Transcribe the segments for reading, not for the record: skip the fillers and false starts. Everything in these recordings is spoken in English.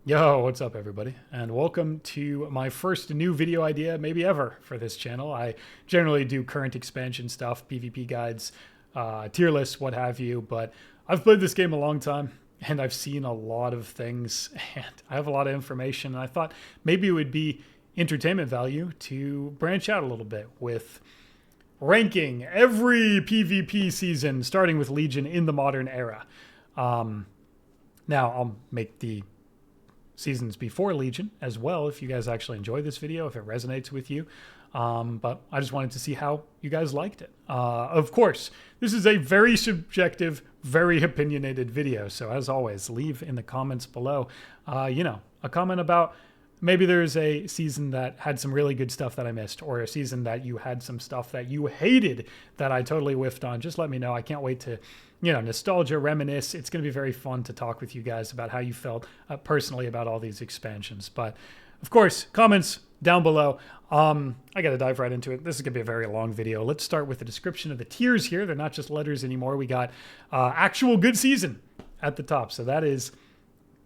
Yo, what's up everybody? And welcome to my first new video idea, maybe ever, for this channel. I generally do current expansion stuff, PvP guides, tier lists, what have you, but I've played this game a long time and I've seen a lot of things and I have a lot of information, and I thought maybe it would be entertainment value to branch out a little bit with ranking every PvP season, starting with Legion in the modern era. Now, I'll make the seasons before Legion as well if you guys actually enjoy this video, if it resonates with you. But I just wanted to see how you guys liked it. Of course, this is a very subjective, very opinionated video. So as always, leave in the comments below, a comment about maybe there's a season that had some really good stuff that I missed, or a season that you had some stuff that you hated that I totally whiffed on. Just let me know. I can't wait to, nostalgia, reminisce. It's going to be very fun to talk with you guys about how you felt personally about all these expansions. But of course, comments down below. I got to dive right into it. This is going to be a very long video. Let's start with the description of the tiers here. They're not just letters anymore. We got actual good season at the top. So that is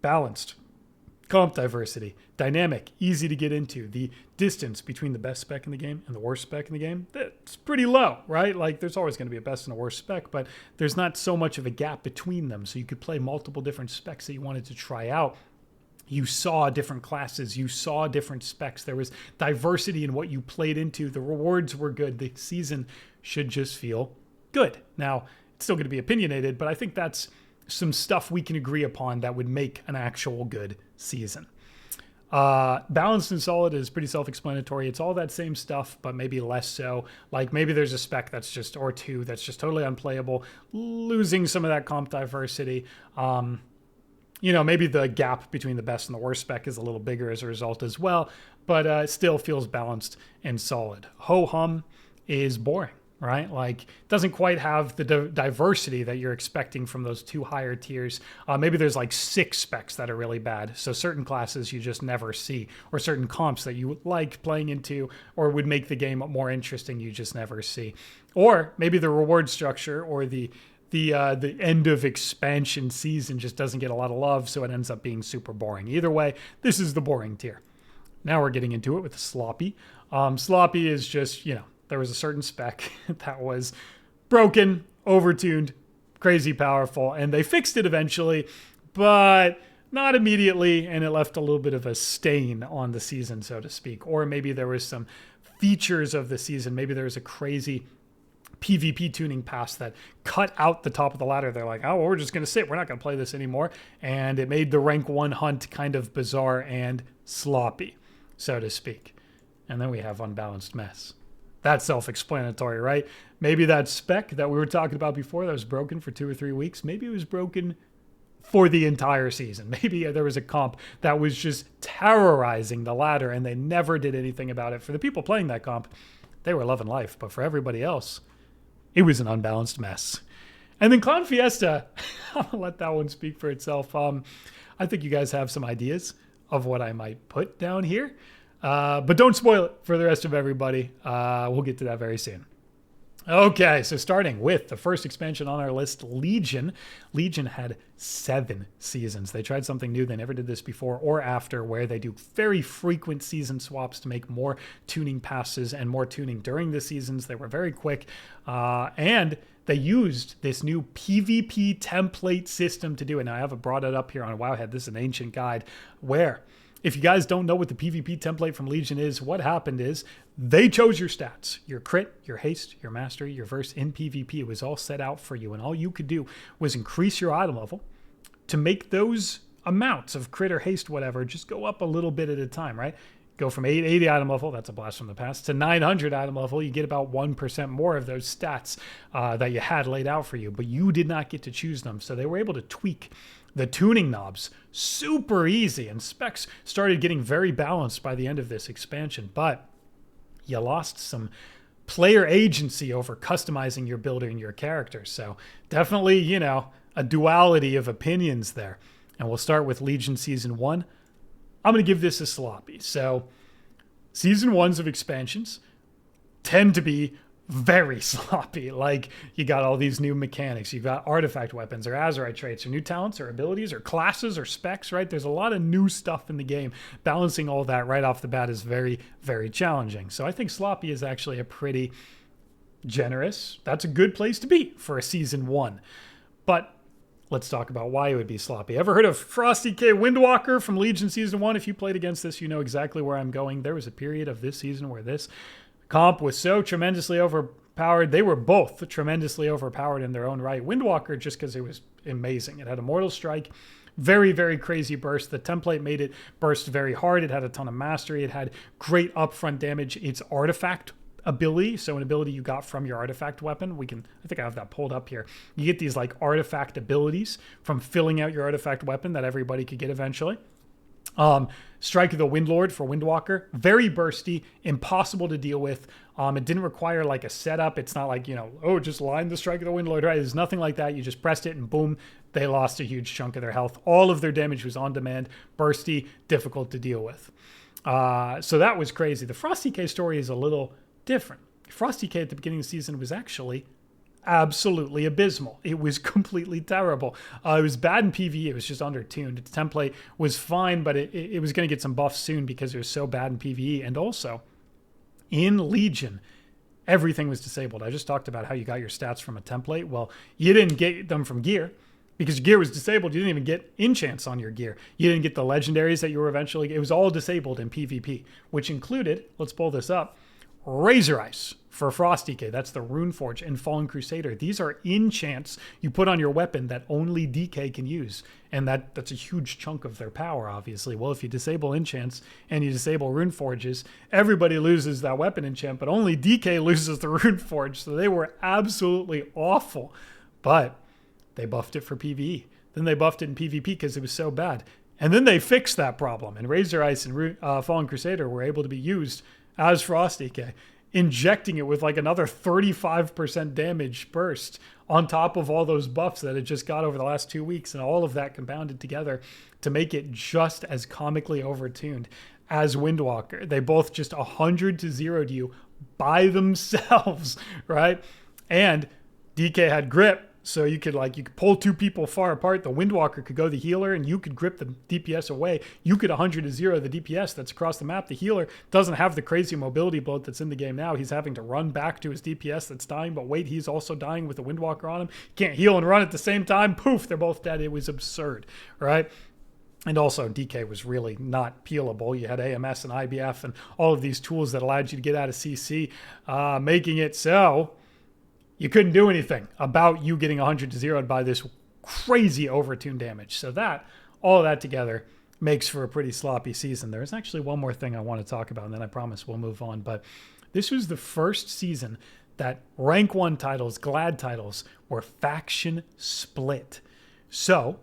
balanced, comp diversity, dynamic, easy to get into. The distance between the best spec in the game and the worst spec in the game, that's pretty low, right? Like there's always going to be a best and a worst spec, but there's not so much of a gap between them. So you could play multiple different specs that you wanted to try out. You saw different classes, you saw different specs. There was diversity in what you played into. The rewards were good. The season should just feel good. Now, it's still going to be opinionated, but I think that's some stuff we can agree upon that would make an actual good season. Balanced and solid is pretty self-explanatory. It's all that same stuff, but maybe less so. Like maybe there's a spec that's just, or two, that's just totally unplayable, losing some of that comp diversity. Maybe the gap between the best and the worst spec is a little bigger as a result as well, but it still feels balanced and solid. Ho-hum is boring, right? Like doesn't quite have the diversity that you're expecting from those two higher tiers. Maybe there's like 6 specs that are really bad. So certain classes you just never see, or certain comps that you like playing into or would make the game more interesting you just never see. Or maybe the reward structure or the end of expansion season just doesn't get a lot of love, so it ends up being super boring. Either way, this is the boring tier. Now we're getting into it with sloppy. Sloppy is just, there was a certain spec that was broken, overtuned, crazy powerful, and they fixed it eventually, but not immediately, and it left a little bit of a stain on the season, so to speak. Or maybe there was some features of the season. Maybe there was a crazy PvP tuning pass that cut out the top of the ladder. They're like, oh, well, we're just going to sit. We're not going to play this anymore. And it made the rank 1 hunt kind of bizarre and sloppy, so to speak. And then we have Unbalanced Mess. That's self-explanatory, right? Maybe that spec that we were talking about before that was broken for 2 or 3 weeks, maybe it was broken for the entire season. Maybe there was a comp that was just terrorizing the ladder and they never did anything about it. For the people playing that comp, they were loving life. But for everybody else, it was an unbalanced mess. And then Clown Fiesta, I'm gonna let that one speak for itself. I think you guys have some ideas of what I might put down here, but don't spoil it for the rest of everybody. We'll get to that very soon. Okay, so starting with the first expansion on our list, Legion. Legion had 7 seasons. They tried something new. They never did this before or after, where they do very frequent season swaps to make more tuning passes and more tuning during the seasons. They were very quick, and they used this new PvP template system to do it. Now, I haven't brought it up here on Wowhead. This is an ancient guide where, if you guys don't know what the PvP template from Legion is, what happened is they chose your stats, your crit, your haste, your mastery, your verse in PvP. It was all set out for you, and all you could do was increase your item level to make those amounts of crit or haste, whatever, just go up a little bit at a time, right? Go from 880 item level, that's a blast from the past, to 900 item level, you get about 1% more of those stats that you had laid out for you, but you did not get to choose them. So they were able to tweak the tuning knobs super easy, and specs started getting very balanced by the end of this expansion. But you lost some player agency over customizing your builder and your character. So definitely, a duality of opinions there. And we'll start with Legion Season 1. I'm going to give this a sloppy. So Season 1s of expansions tend to be very sloppy. Like, you got all these new mechanics. You've got artifact weapons or Azerite traits or new talents or abilities or classes or specs, right? There's a lot of new stuff in the game. Balancing all that right off the bat is very, very challenging. So I think sloppy is actually a pretty generous, that's a good place to be for a season 1. But let's talk about why it would be sloppy. Ever heard of Frosty K Windwalker from Legion Season 1? If you played against this, you know exactly where I'm going. There was a period of this season where this comp was so tremendously overpowered. They were both tremendously overpowered in their own right. Windwalker, just because it was amazing. It had Immortal Strike, very, very crazy burst. The template made it burst very hard. It had a ton of mastery. It had great upfront damage. Its artifact ability, so an ability you got from your artifact weapon, I think I have that pulled up here. You get these like artifact abilities from filling out your artifact weapon that everybody could get eventually. Strike of the Windlord for Windwalker, very bursty, impossible to deal with. It didn't require like a setup. It's not like, just line the Strike of the Windlord, right? There's nothing like that. You just pressed it and boom, they lost a huge chunk of their health. All of their damage was on demand, bursty, difficult to deal with. So that was crazy. The Frosty K story is a little different. Frosty K at the beginning of the season was actually absolutely abysmal. It was completely terrible. It was bad in PvE. It was just undertuned. Its template was fine, but it was going to get some buffs soon because it was so bad in PvE. And also, in Legion, everything was disabled. I just talked about how you got your stats from a template. Well, you didn't get them from gear because gear was disabled. You didn't even get enchants on your gear. You didn't get the legendaries that you were eventually... It was all disabled in PvP, which included, let's pull this up, Razor Ice for Frosty K. That's the Runeforge and Fallen Crusader. These are enchants you put on your weapon that only DK can use. And that's a huge chunk of their power, obviously. Well, if you disable enchants and you disable Runeforges, everybody loses that weapon enchant, but only DK loses the Runeforge. So they were absolutely awful. But they buffed it for PvE. Then they buffed it in PvP because it was so bad. And then they fixed that problem. And Razor Ice and Fallen Crusader were able to be used as Frosty K, injecting it with like another 35% damage burst on top of all those buffs that it just got over the last 2 weeks, and all of that compounded together to make it just as comically overtuned as Windwalker. They both just 100 to 0'd you by themselves, right? And DK had grip, so you could pull two people far apart. The Windwalker could go the healer, and you could grip the DPS away. You could 100 to 0 the DPS that's across the map. The healer doesn't have the crazy mobility bloat that's in the game now. He's having to run back to his DPS that's dying, but wait, he's also dying with the Windwalker on him. He can't heal and run at the same time. Poof, they're both dead. It was absurd, right? And also, DK was really not peelable. You had AMS and IBF and all of these tools that allowed you to get out of CC, making it so you couldn't do anything about you getting 100 to 0'd by this crazy overtune damage. So all of that together makes for a pretty sloppy season. There's actually one more thing I want to talk about, and then I promise we'll move on. But this was the first season that rank 1 titles, Glad titles, were faction split. So,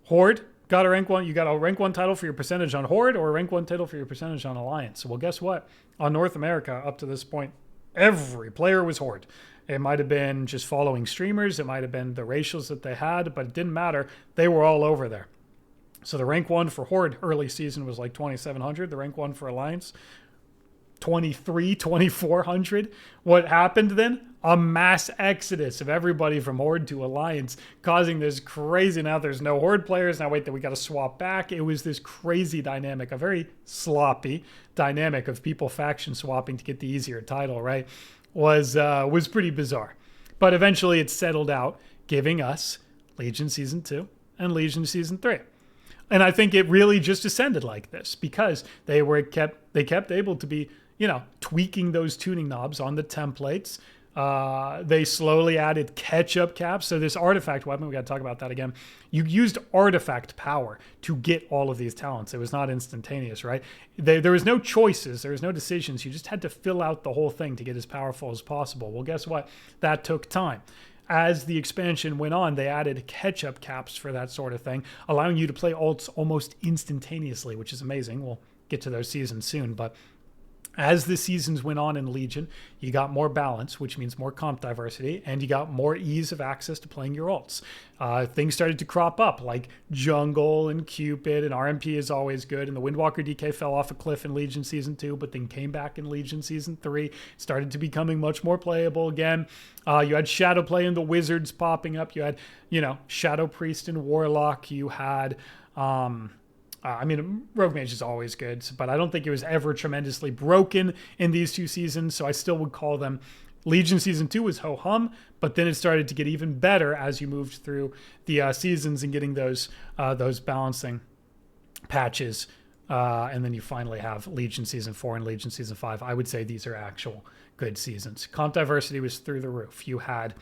Horde got a rank 1. You got a rank 1 title for your percentage on Horde or a rank 1 title for your percentage on Alliance. Well, guess what? On North America, up to this point, every player was Horde. It might have been just following streamers. It might have been the racials that they had, but it didn't matter. They were all over there. So the rank 1 for Horde early season was like 2,700. The rank 1 for Alliance, 2,400. What happened then? A mass exodus of everybody from Horde to Alliance, causing this crazy, now there's no Horde players. Now wait, then we got to swap back. It was this crazy dynamic, a very sloppy dynamic of people faction swapping to get the easier title, right? Was pretty bizarre. But eventually it settled out, giving us Legion Season 2 and Legion Season 3. And I think it really just ascended like this because they kept able to be, tweaking those tuning knobs on the templates. They slowly added catch-up caps. So this artifact weapon, we got to talk about that again. You used artifact power to get all of these talents. It was not instantaneous, right? There was no choices. There was no decisions. You just had to fill out the whole thing to get as powerful as possible. Well, guess what? That took time. As the expansion went on, they added catch-up caps for that sort of thing, allowing you to play ults almost instantaneously, which is amazing. We'll get to those seasons soon, but As the seasons went on in Legion, you got more balance, which means more comp diversity, and you got more ease of access to playing your ults. Things started to crop up, like Jungle and Cupid, and RMP is always good, and the Windwalker DK fell off a cliff in Legion Season 2, but then came back in Legion Season 3, started to becoming much more playable again. You had Shadowplay and the Wizards popping up. You had, Shadow Priest and Warlock. You had... Rogue Mage is always good, but I don't think it was ever tremendously broken in these 2 seasons, so I still would call them. Legion Season 2 was ho-hum, but then it started to get even better as you moved through the seasons and getting those balancing patches, and then you finally have Legion Season 4 and Legion Season 5. I would say these are actual good seasons. Comp diversity was through the roof. You had...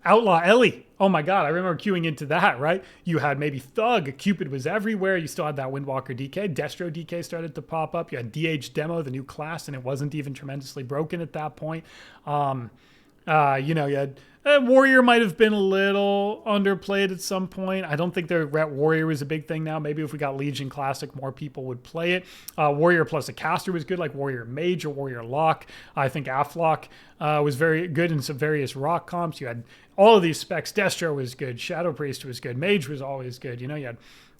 Outlaw Ellie. Oh my God, I remember queuing into that, right? You had maybe Thug. Cupid was everywhere. You still had that Windwalker DK. Destro DK started to pop up. You had DH Demo, the new class, and it wasn't even tremendously broken at that point. You had... Warrior might have been a little underplayed at some point. I don't think the Warrior was a big thing now. Maybe if we got Legion Classic, more people would play it. Warrior plus a caster was good, like Warrior Mage or Warrior Lock. I think Aflock was very good in some various rock comps. You had all of these specs. Destro was good. Shadow Priest was good. Mage was always good. You had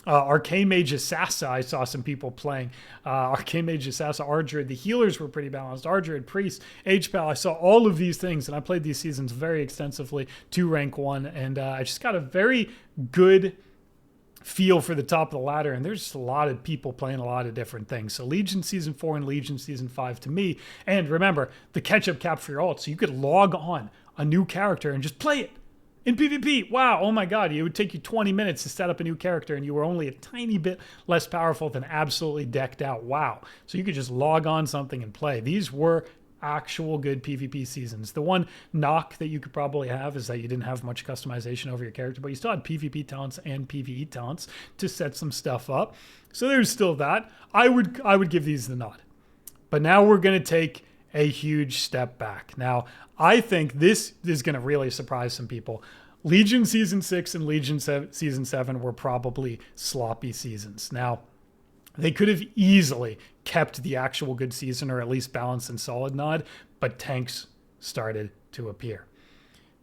Arcane Mage Assassa, I saw some people playing. Arcane Mage Assassa, Ardred. The healers were pretty balanced. Ardred, Priest, H-Pal. I saw all of these things, and I played these seasons very extensively to rank 1, and I just got a very good feel for the top of the ladder, and there's just a lot of people playing a lot of different things. So Legion Season 4 and Legion Season 5 to me, and remember, the catch-up cap for your ult, so you could log on a new character and just play it. In PvP, wow, oh my God, it would take you 20 minutes to set up a new character and you were only a tiny bit less powerful than absolutely decked out. Wow. So you could just log on something and play. These were actual good PvP seasons. The one knock that you could probably have is that you didn't have much customization over your character, but you still had PvP talents and PvE talents to set some stuff up. So there's still that. I would give these the nod. But now we're going to take a huge step back. Now, I think this is going to really surprise some people. Legion Season 6 and Legion Season 7 were probably sloppy seasons. Now, they could have easily kept the actual good season or at least balanced and solid nod, but tanks started to appear.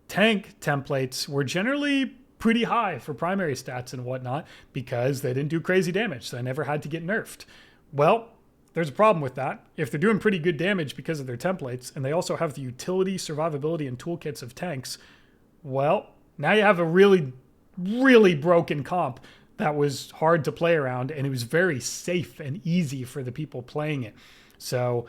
Tank templates were generally pretty high for primary stats and whatnot because they didn't do crazy damage, so they never had to get nerfed. Well, there's a problem with that. If they're doing pretty good damage because of their templates, and they also have the utility, survivability, and toolkits of tanks, well, now you have a really, really broken comp that was hard to play around, and it was very safe and easy for the people playing it. So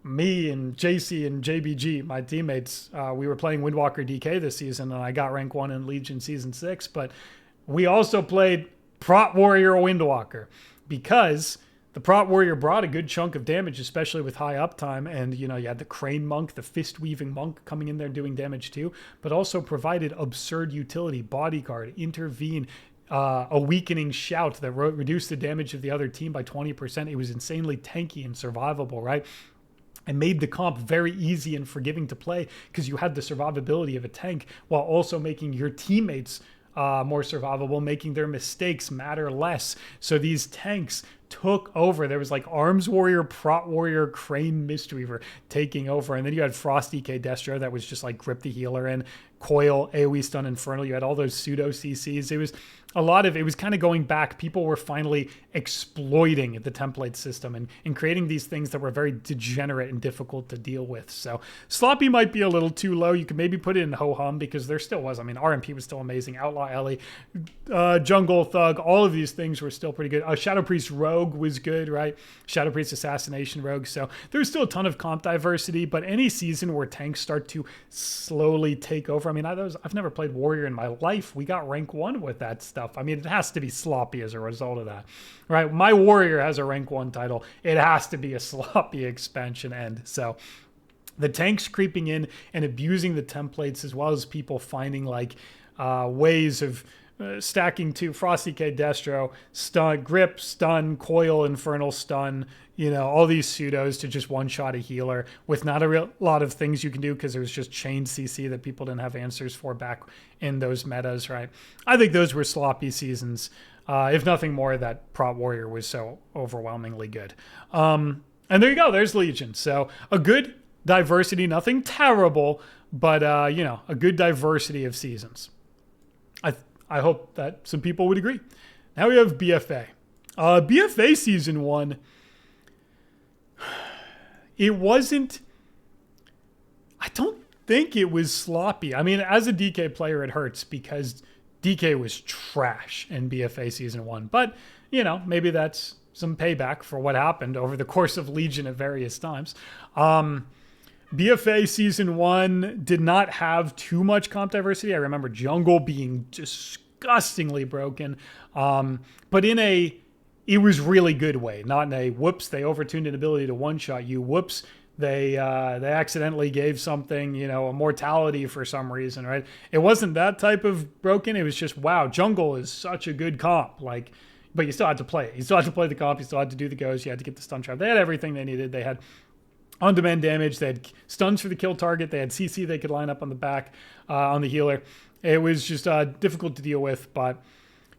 me and JC and JBG, my teammates, we were playing Windwalker DK this season, and I got rank 1 in Legion Season 6, but we also played Prot Warrior Windwalker because... the Prot Warrior brought a good chunk of damage, especially with high uptime. And, you had the Crane Monk, the Fist-Weaving Monk coming in there doing damage too, but also provided absurd utility, Bodyguard, Intervene, a Weakening Shout that reduced the damage of the other team by 20%. It was insanely tanky and survivable, right? And made the comp very easy and forgiving to play because you had the survivability of a tank while also making your teammates more survivable, making their mistakes matter less. So these tanks took over. There was like Arms Warrior, Prot Warrior, Crane Mistweaver taking over. And then you had Frost DK Destro that was just like grip the healer and Coil, AoE Stun Infernal. You had all those pseudo CCs. It was it was kind of going back. People were finally exploiting the template system and creating these things that were very degenerate and difficult to deal with. So sloppy might be a little too low. You could maybe put it in ho-hum because there still was. RMP was still amazing. Outlaw Ellie, Jungle Thug, all of these things were still pretty good. Shadow Priest Rogue was good, right? Shadow Priest Assassination Rogue. So there's still a ton of comp diversity, but any season where tanks start to slowly take over. I've never played Warrior in my life. We got rank 1 with that stuff. It has to be sloppy as a result of that, right? My Warrior has a rank 1 title. It has to be a sloppy expansion end. So the tanks creeping in and abusing the templates, as well as people finding ways of stacking to Frosty K Destro, stun, grip, stun, coil, infernal stun, all these pseudos to just one-shot a healer with not a lot of things you can do because there was just chain CC that people didn't have answers for back in those metas, right? I think those were sloppy seasons. If nothing more, that Prot Warrior was so overwhelmingly good. And there you go. There's Legion. So a good diversity, nothing terrible, but a good diversity of seasons. I hope that some people would agree. Now we have BFA. BFA season 1. It wasn't. I don't think it was sloppy. I mean, as a DK player, it hurts because DK was trash in BFA season 1. But maybe that's some payback for what happened over the course of Legion at various times. BFA Season 1 did not have too much comp diversity. I remember Jungle being disgustingly broken, but it was really good way, not in a whoops, they overtuned an ability to one-shot you, whoops, they accidentally gave something, a mortality for some reason, right? It wasn't that type of broken. It was just, wow, Jungle is such a good comp, but you still had to play it. You still had to play the comp. You still had to do the goes. You had to get the stun trap. They had everything they needed. They had on-demand damage. They had stuns for the kill target. They had CC they could line up on the back, on the healer. It was just difficult to deal with. But,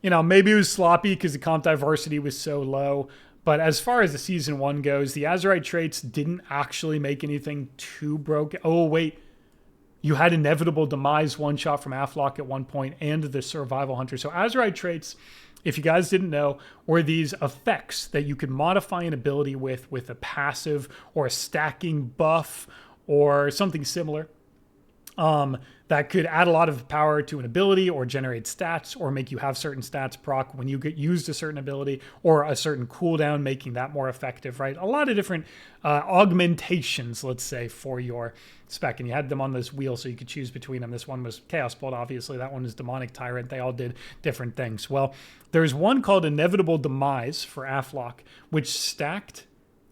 maybe it was sloppy because the comp diversity was so low. But as far as the Season 1 goes, the Azerite traits didn't actually make anything too broken. Oh, wait. You had Inevitable Demise one-shot from Aflock at one point and the Survival Hunter. So Azerite traits, if you guys didn't know, were these effects that you could modify an ability with a passive or a stacking buff or something similar, that could add a lot of power to an ability or generate stats or make you have certain stats proc when you get used a certain ability or a certain cooldown, making that more effective, right? A lot of different augmentations, let's say, for your spec, and you had them on this wheel so you could choose between them. This one was Chaos Bolt, obviously. That one is Demonic Tyrant. They all did different things. Well, there's one called Inevitable Demise for Aflock, which stacked,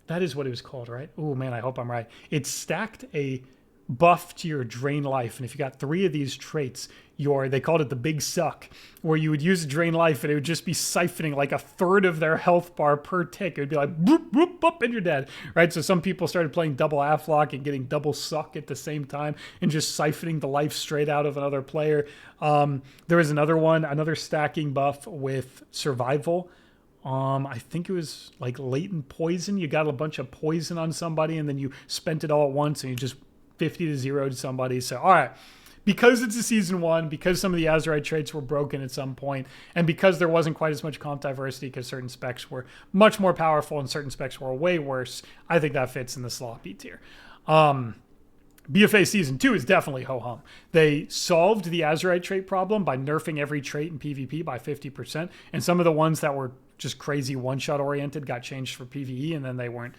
that is what it was called, right? Oh man, I hope I'm right. It stacked a buff to your drain life, and if you got 3 of these traits, they called it the big suck, where you would use a drain life and it would just be siphoning like a third of their health bar per tick. It would be like boop boop boop and you're dead, right? So some people started playing double Aflock and getting double suck at the same time and just siphoning the life straight out of another player. There was another stacking buff with survival. I think it was like latent poison. You got a bunch of poison on somebody and then you spent it all at once and you just 50 to 0 to somebody. So, all right, because it's a Season 1, because some of the Azerite traits were broken at some point, and because there wasn't quite as much comp diversity because certain specs were much more powerful and certain specs were way worse, I think that fits in the sloppy tier. BFA Season 2 is definitely ho-hum. They solved the Azerite trait problem by nerfing every trait in PvP by 50%, and some of the ones that were just crazy one-shot oriented got changed for PvE, and then they weren't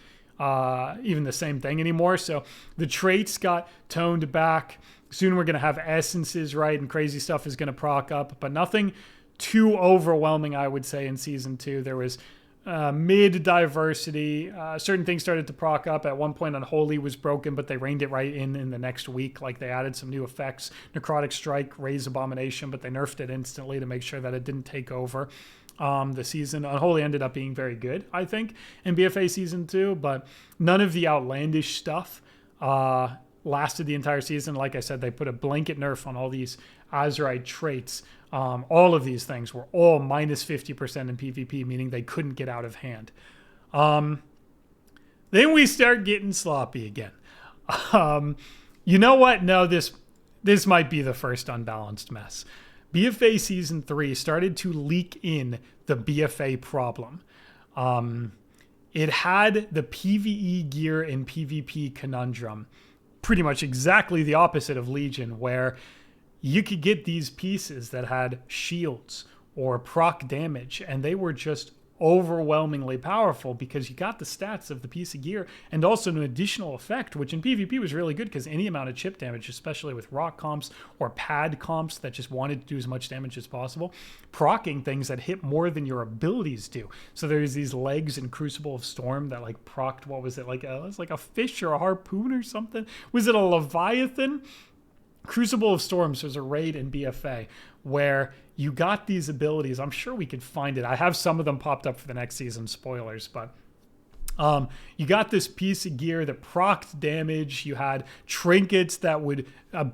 even the same thing anymore. So the traits got toned back. Soon we're going to have essences, right? And crazy stuff is going to proc up, but nothing too overwhelming, I would say, in Season 2. There was mid diversity. Certain things started to proc up. At one point, Unholy was broken, but they reined it right in the next week. Like, they added some new effects. Necrotic Strike, Raise Abomination, but they nerfed it instantly to make sure that it didn't take over the season. Unholy ended up being very good, I think, in BFA Season 2, but none of the outlandish stuff lasted the entire season. Like I said, they put a blanket nerf on all these Azerite traits. All of these things were all minus 50% in PvP, meaning they couldn't get out of hand. Then we start getting sloppy again. You know what? No, this might be the first Unbalanced Mess. BFA Season 3 started to leak in the BFA problem. It had the PvE gear and PvP conundrum. Pretty much exactly the opposite of Legion, where you could get these pieces that had shields or proc damage, and they were just overwhelmingly powerful because you got the stats of the piece of gear and also an additional effect, which in PvP was really good because any amount of chip damage, especially with rock comps or pad comps that just wanted to do as much damage as possible, proccing things that hit more than your abilities do. So there's these legs in Crucible of Storm that like procced, what was it, like it was like a fish or a harpoon or something? Was it a Leviathan? Crucible of Storms was a raid in BFA where you got these abilities. I'm sure we could find it. I have some of them popped up for the next season, spoilers, but You got this piece of gear that procced damage. You had trinkets that would,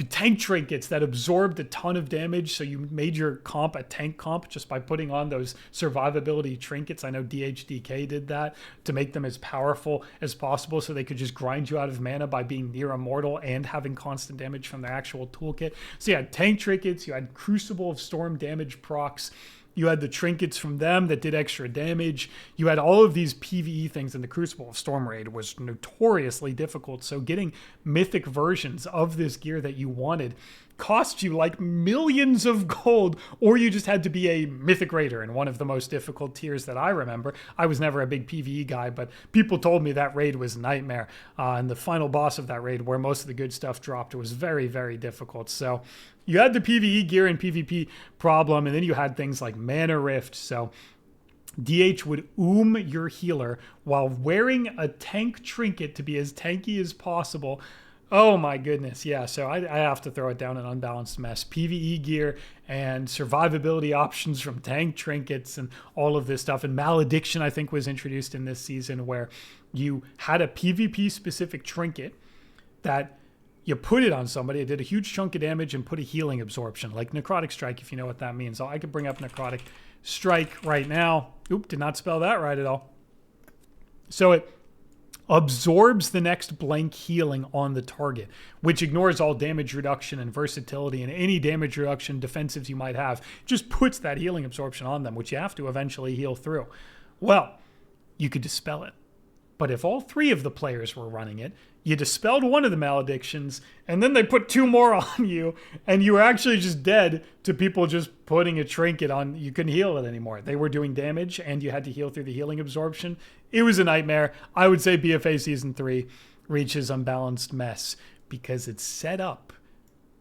tank trinkets that absorbed a ton of damage. So you made your comp a tank comp just by putting on those survivability trinkets. I know DHDK did that to make them as powerful as possible so they could just grind you out of mana by being near immortal and having constant damage from their actual toolkit. So you had tank trinkets, you had Crucible of Storm damage procs. You had the trinkets from them that did extra damage. You had all of these PvE things, and the Crucible of Storm raid was notoriously difficult. So getting mythic versions of this gear that you wanted cost you like millions of gold, or you just had to be a mythic raider in one of the most difficult tiers that I remember. I was never a big PvE guy, but people told me that raid was a nightmare. And the final boss of that raid, where most of the good stuff dropped, it was very, very difficult. So you had the PvE gear and PvP problem, and then you had things like Mana Rift. So DH would your healer while wearing a tank trinket to be as tanky as possible. Oh my goodness, yeah, so I have to throw it down an Unbalanced Mess. PvE gear and survivability options from tank trinkets and all of this stuff. And Malediction, I think, was introduced in this season, where you had a PvP-specific trinket that you put it on somebody, it did a huge chunk of damage and put a healing absorption, like Necrotic Strike, if you know what that means. So I could bring up Necrotic Strike right now. Oop, did not spell that right at all. So it absorbs the next blank healing on the target, which ignores all damage reduction and versatility and any damage reduction defensives you might have. Just puts that healing absorption on them, which you have to eventually heal through. Well, you could dispel it. But if all three of the players were running it, you dispelled one of the maledictions, and then they put two more on you, and you were actually just dead to people just putting a trinket on. You couldn't heal it anymore. They were doing damage, and you had to heal through the healing absorption. It was a nightmare. I would say BFA Season 3 reaches Unbalanced Mess because it set up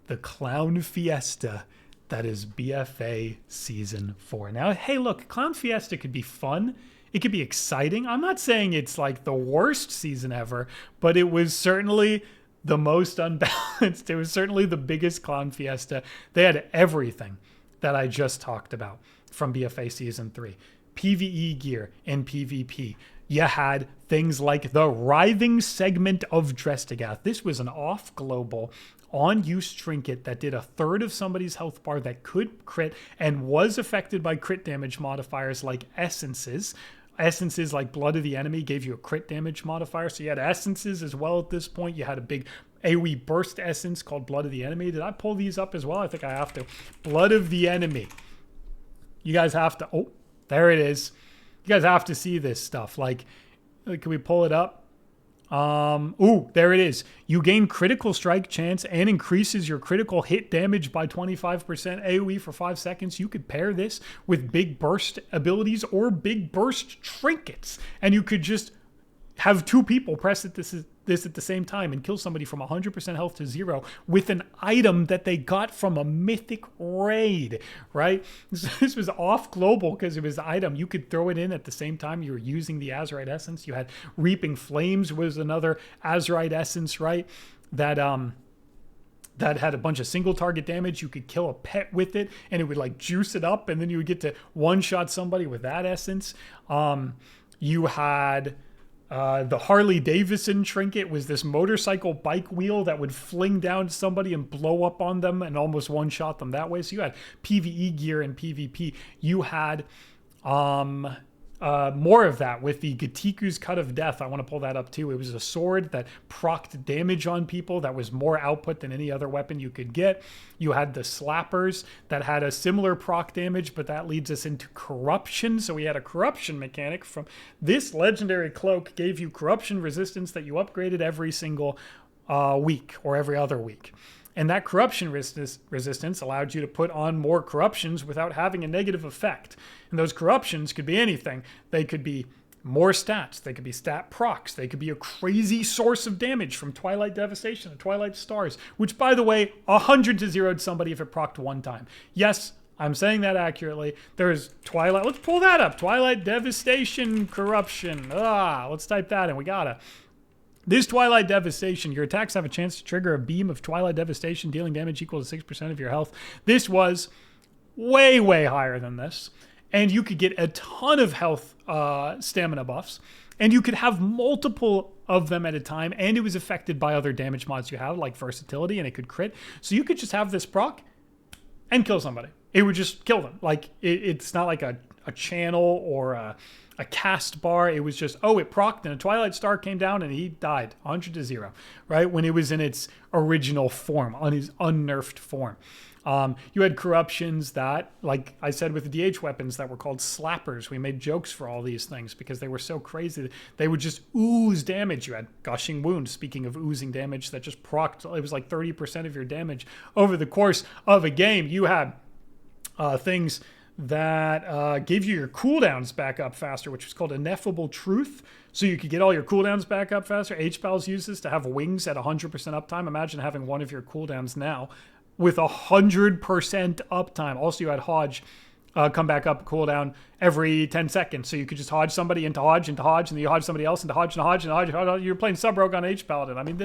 the Clown Fiesta that is BFA Season 4. Now, hey, look, Clown Fiesta could be fun. It could be exciting. I'm not saying it's like the worst season ever, but it was certainly the most unbalanced. It was certainly the biggest Clown Fiesta. They had everything that I just talked about from BFA Season 3. PvE gear and PvP. You had things like the Writhing Segment of Drestigath. This was an off-global on-use trinket that did a third of somebody's health bar that could crit and was affected by crit damage modifiers like essences. Essences like Blood of the Enemy gave you a crit damage modifier. So you had essences as well at this point. You had a big AoE burst essence called Blood of the Enemy. Did I pull these up as well? I think I have to. Blood of the Enemy. You guys have to... Oh, there it is. You guys have to see this stuff. Like can we pull it up? Ooh, there it is. You gain critical strike chance and increases your critical hit damage by 25% AoE for 5 seconds. You could pair this with big burst abilities or big burst trinkets, and you could just have two people press this at the same time and kill somebody from 100% health to 0 with an item that they got from a mythic raid, right? This was off global because it was the item. You could throw it in at the same time you were using the Azerite Essence. You had Reaping Flames was another Azerite Essence, right? That had a bunch of single target damage. You could kill a pet with it and it would like juice it up, and then you would get to one-shot somebody with that essence. You had... the Harley Davidson trinket was this motorcycle bike wheel that would fling down somebody and blow up on them and almost one-shot them that way. So you had PvE gear and PvP. You had more of that with the Gatiku's Cut of Death. I want to pull that up too. It was a sword that procced damage on people that was more output than any other weapon you could get. You had the Slappers that had a similar proc damage, but that leads us into Corruption. So we had a Corruption mechanic from this legendary cloak, gave you Corruption resistance that you upgraded every single week or every other week. And that corruption resistance allowed you to put on more corruptions without having a negative effect. And those corruptions could be anything. They could be more stats. They could be stat procs. They could be a crazy source of damage from Twilight Devastation and Twilight Stars, which, by the way, 100 to 0'd somebody if it procced one time. Yes, I'm saying that accurately. There's Twilight. Let's pull that up. Twilight Devastation Corruption. Let's type that in. We gotta. This Twilight Devastation, your attacks have a chance to trigger a beam of Twilight Devastation, dealing damage equal to 6% of your health. This was way, way higher than this. and you could get a ton of health stamina buffs, and you could have multiple of them at a time, and it was affected by other damage mods you have, like versatility, and it could crit. So you could just have this proc and kill somebody. It would just kill them. Like, it's not like a channel or a cast bar. It was just, it procced, and a Twilight Star came down, and he died 100 to 0, right? When it was in its original form, on his unnerfed form. You had corruptions that, like I said with the DH weapons, that were called slappers. We made jokes for all these things because they were so crazy. They would just ooze damage. You had gushing wounds. Speaking of oozing damage, that just procced. It was like 30% of your damage over the course of a game. You had things that gave you your cooldowns back up faster, which was called Ineffable Truth. So you could get all your cooldowns back up faster. H-Pals uses to have wings at 100% uptime. Imagine having one of your cooldowns now with 100% uptime. Also, you had Hodge come back up cooldown every 10 seconds. So you could just Hodge somebody into Hodge, and then you Hodge somebody else into Hodge, and Hodge. You're playing Sub-Rogue on H-Paladin. I mean,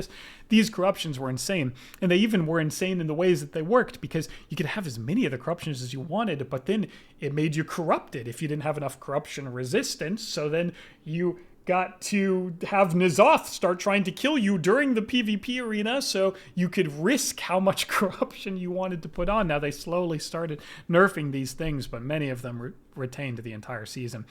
these corruptions were insane. And they even were insane in the ways that they worked, because you could have as many of the corruptions as you wanted, but then it made you corrupted if you didn't have enough corruption resistance. So then you got to have N'Zoth start trying to kill you during the PvP arena, so you could risk how much corruption you wanted to put on. Now, they slowly started nerfing these things, but many of them retained the entire season.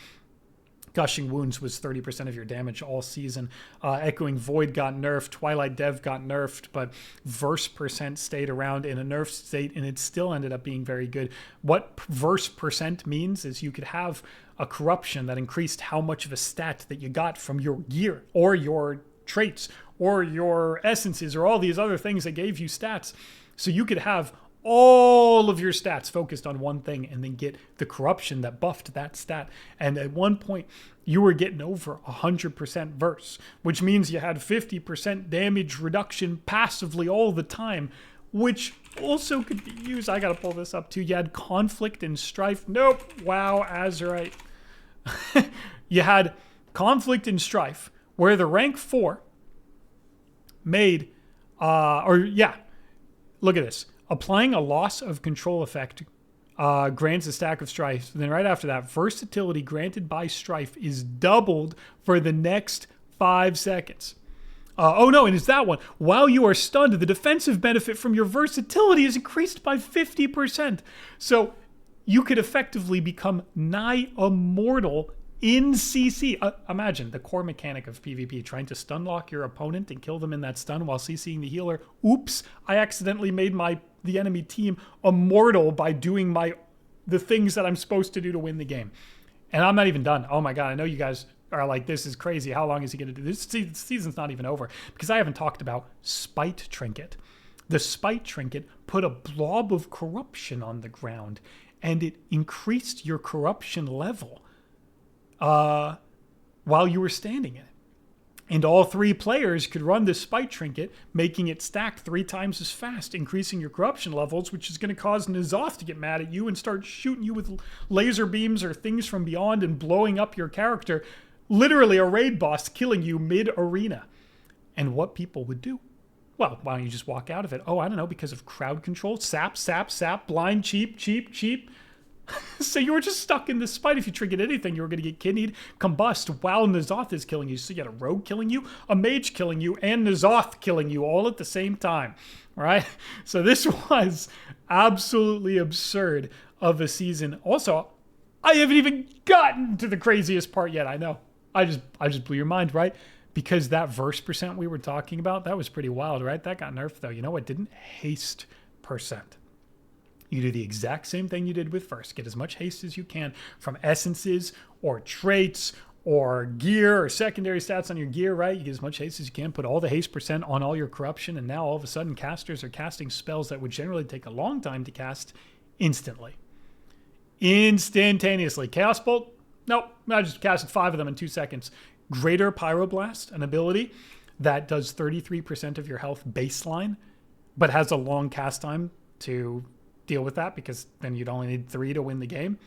Gushing Wounds was 30% of your damage all season. Echoing Void got nerfed. Twilight Dev got nerfed, but Verse percent stayed around in a nerfed state, and it still ended up being very good. What Verse percent means is you could have a corruption that increased how much of a stat that you got from your gear or your traits or your essences or all these other things that gave you stats. So you could have all of your stats focused on one thing and then get the corruption that buffed that stat. And at one point, you were getting over 100% verse, which means you had 50% damage reduction passively all the time, which also could be used. I gotta pull this up too. You had Conflict and Strife. Nope. Wow, Azerite. You had Conflict and Strife, where the rank 4 made, look at this. Applying a loss of control effect grants a stack of Strife. And then right after that, versatility granted by Strife is doubled for the next 5 seconds. And it's that one. While you are stunned, the defensive benefit from your versatility is increased by 50%. So you could effectively become nigh immortal in CC. Imagine the core mechanic of PvP, trying to stun lock your opponent and kill them in that stun while CCing the healer. Oops, I accidentally made the enemy team immortal by doing the things that I'm supposed to do to win the game. And I'm not even done. Oh my God, I know you guys are like, this is crazy. How long is he going to do this? Season's not even over, because I haven't talked about Spite Trinket. The Spite Trinket put a blob of corruption on the ground, and it increased your corruption level while you were standing in it. And all 3 players could run this Spite Trinket, making it stack 3 times as fast, increasing your corruption levels, which is going to cause N'Zoth to get mad at you and start shooting you with laser beams or things from beyond and blowing up your character. Literally a raid boss killing you mid-arena. And what people would do? Well, why don't you just walk out of it? I don't know, because of crowd control, sap, blind, cheap. So you were just stuck in this spite. If you triggered anything, you were going to get kidneyed, combust while N'Zoth is killing you. So you had a rogue killing you, a mage killing you, and N'Zoth killing you all at the same time. All right? So this was absolutely absurd of a season. Also, I haven't even gotten to the craziest part yet. I know. I just blew your mind, right? Because that verse percent we were talking about, that was pretty wild, right? That got nerfed, though. You know what didn't? Haste percent. You do the exact same thing you did with first. Get as much haste as you can from essences or traits or gear or secondary stats on your gear, right? You get as much haste as you can. Put all the haste percent on all your corruption, and now all of a sudden casters are casting spells that would generally take a long time to cast instantly. Instantaneously. Chaos Bolt? Nope. I just casted 5 of them in 2 seconds. Greater Pyroblast, an ability that does 33% of your health baseline, but has a long cast time to deal with that, because then you'd only need 3 to win the game.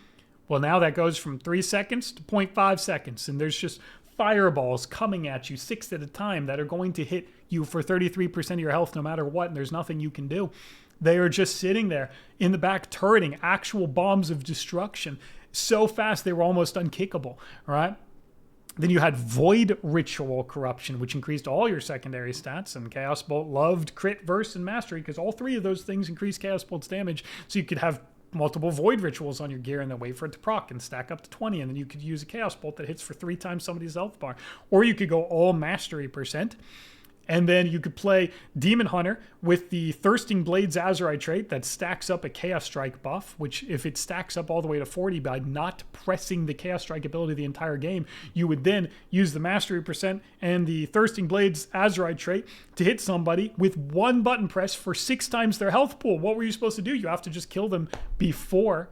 Well, now that goes from 3 seconds to 0.5 seconds, and there's just fireballs coming at you 6 at a time that are going to hit you for 33% of your health no matter what, and there's nothing you can do. They are just sitting there in the back turreting actual bombs of destruction. so fast they were almost unkickable, right? Then you had Void Ritual Corruption, which increased all your secondary stats, and Chaos Bolt loved Crit, Verse, and Mastery because all three of those things increase Chaos Bolt's damage, so you could have multiple Void Rituals on your gear and then wait for it to proc and stack up to 20, and then you could use a Chaos Bolt that hits for 3 times somebody's health bar. Or you could go all Mastery %, and then you could play Demon Hunter with the Thirsting Blades Azerite trait that stacks up a Chaos Strike buff, which if it stacks up all the way to 40 by not pressing the Chaos Strike ability the entire game, you would then use the Mastery % and the Thirsting Blades Azerite trait to hit somebody with 1 button press for 6 times their health pool. What were you supposed to do? You have to just kill them before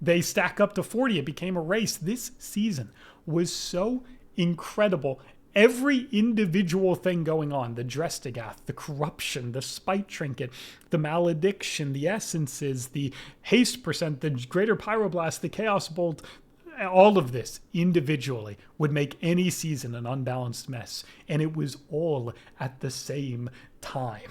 they stack up to 40. It became a race. This season was so incredible. Every individual thing going on, the Drestigath, the Corruption, the Spite Trinket, the Malediction, the Essences, the Haste %, the Greater Pyroblast, the Chaos Bolt, all of this individually would make any season an unbalanced mess. And it was all at the same time.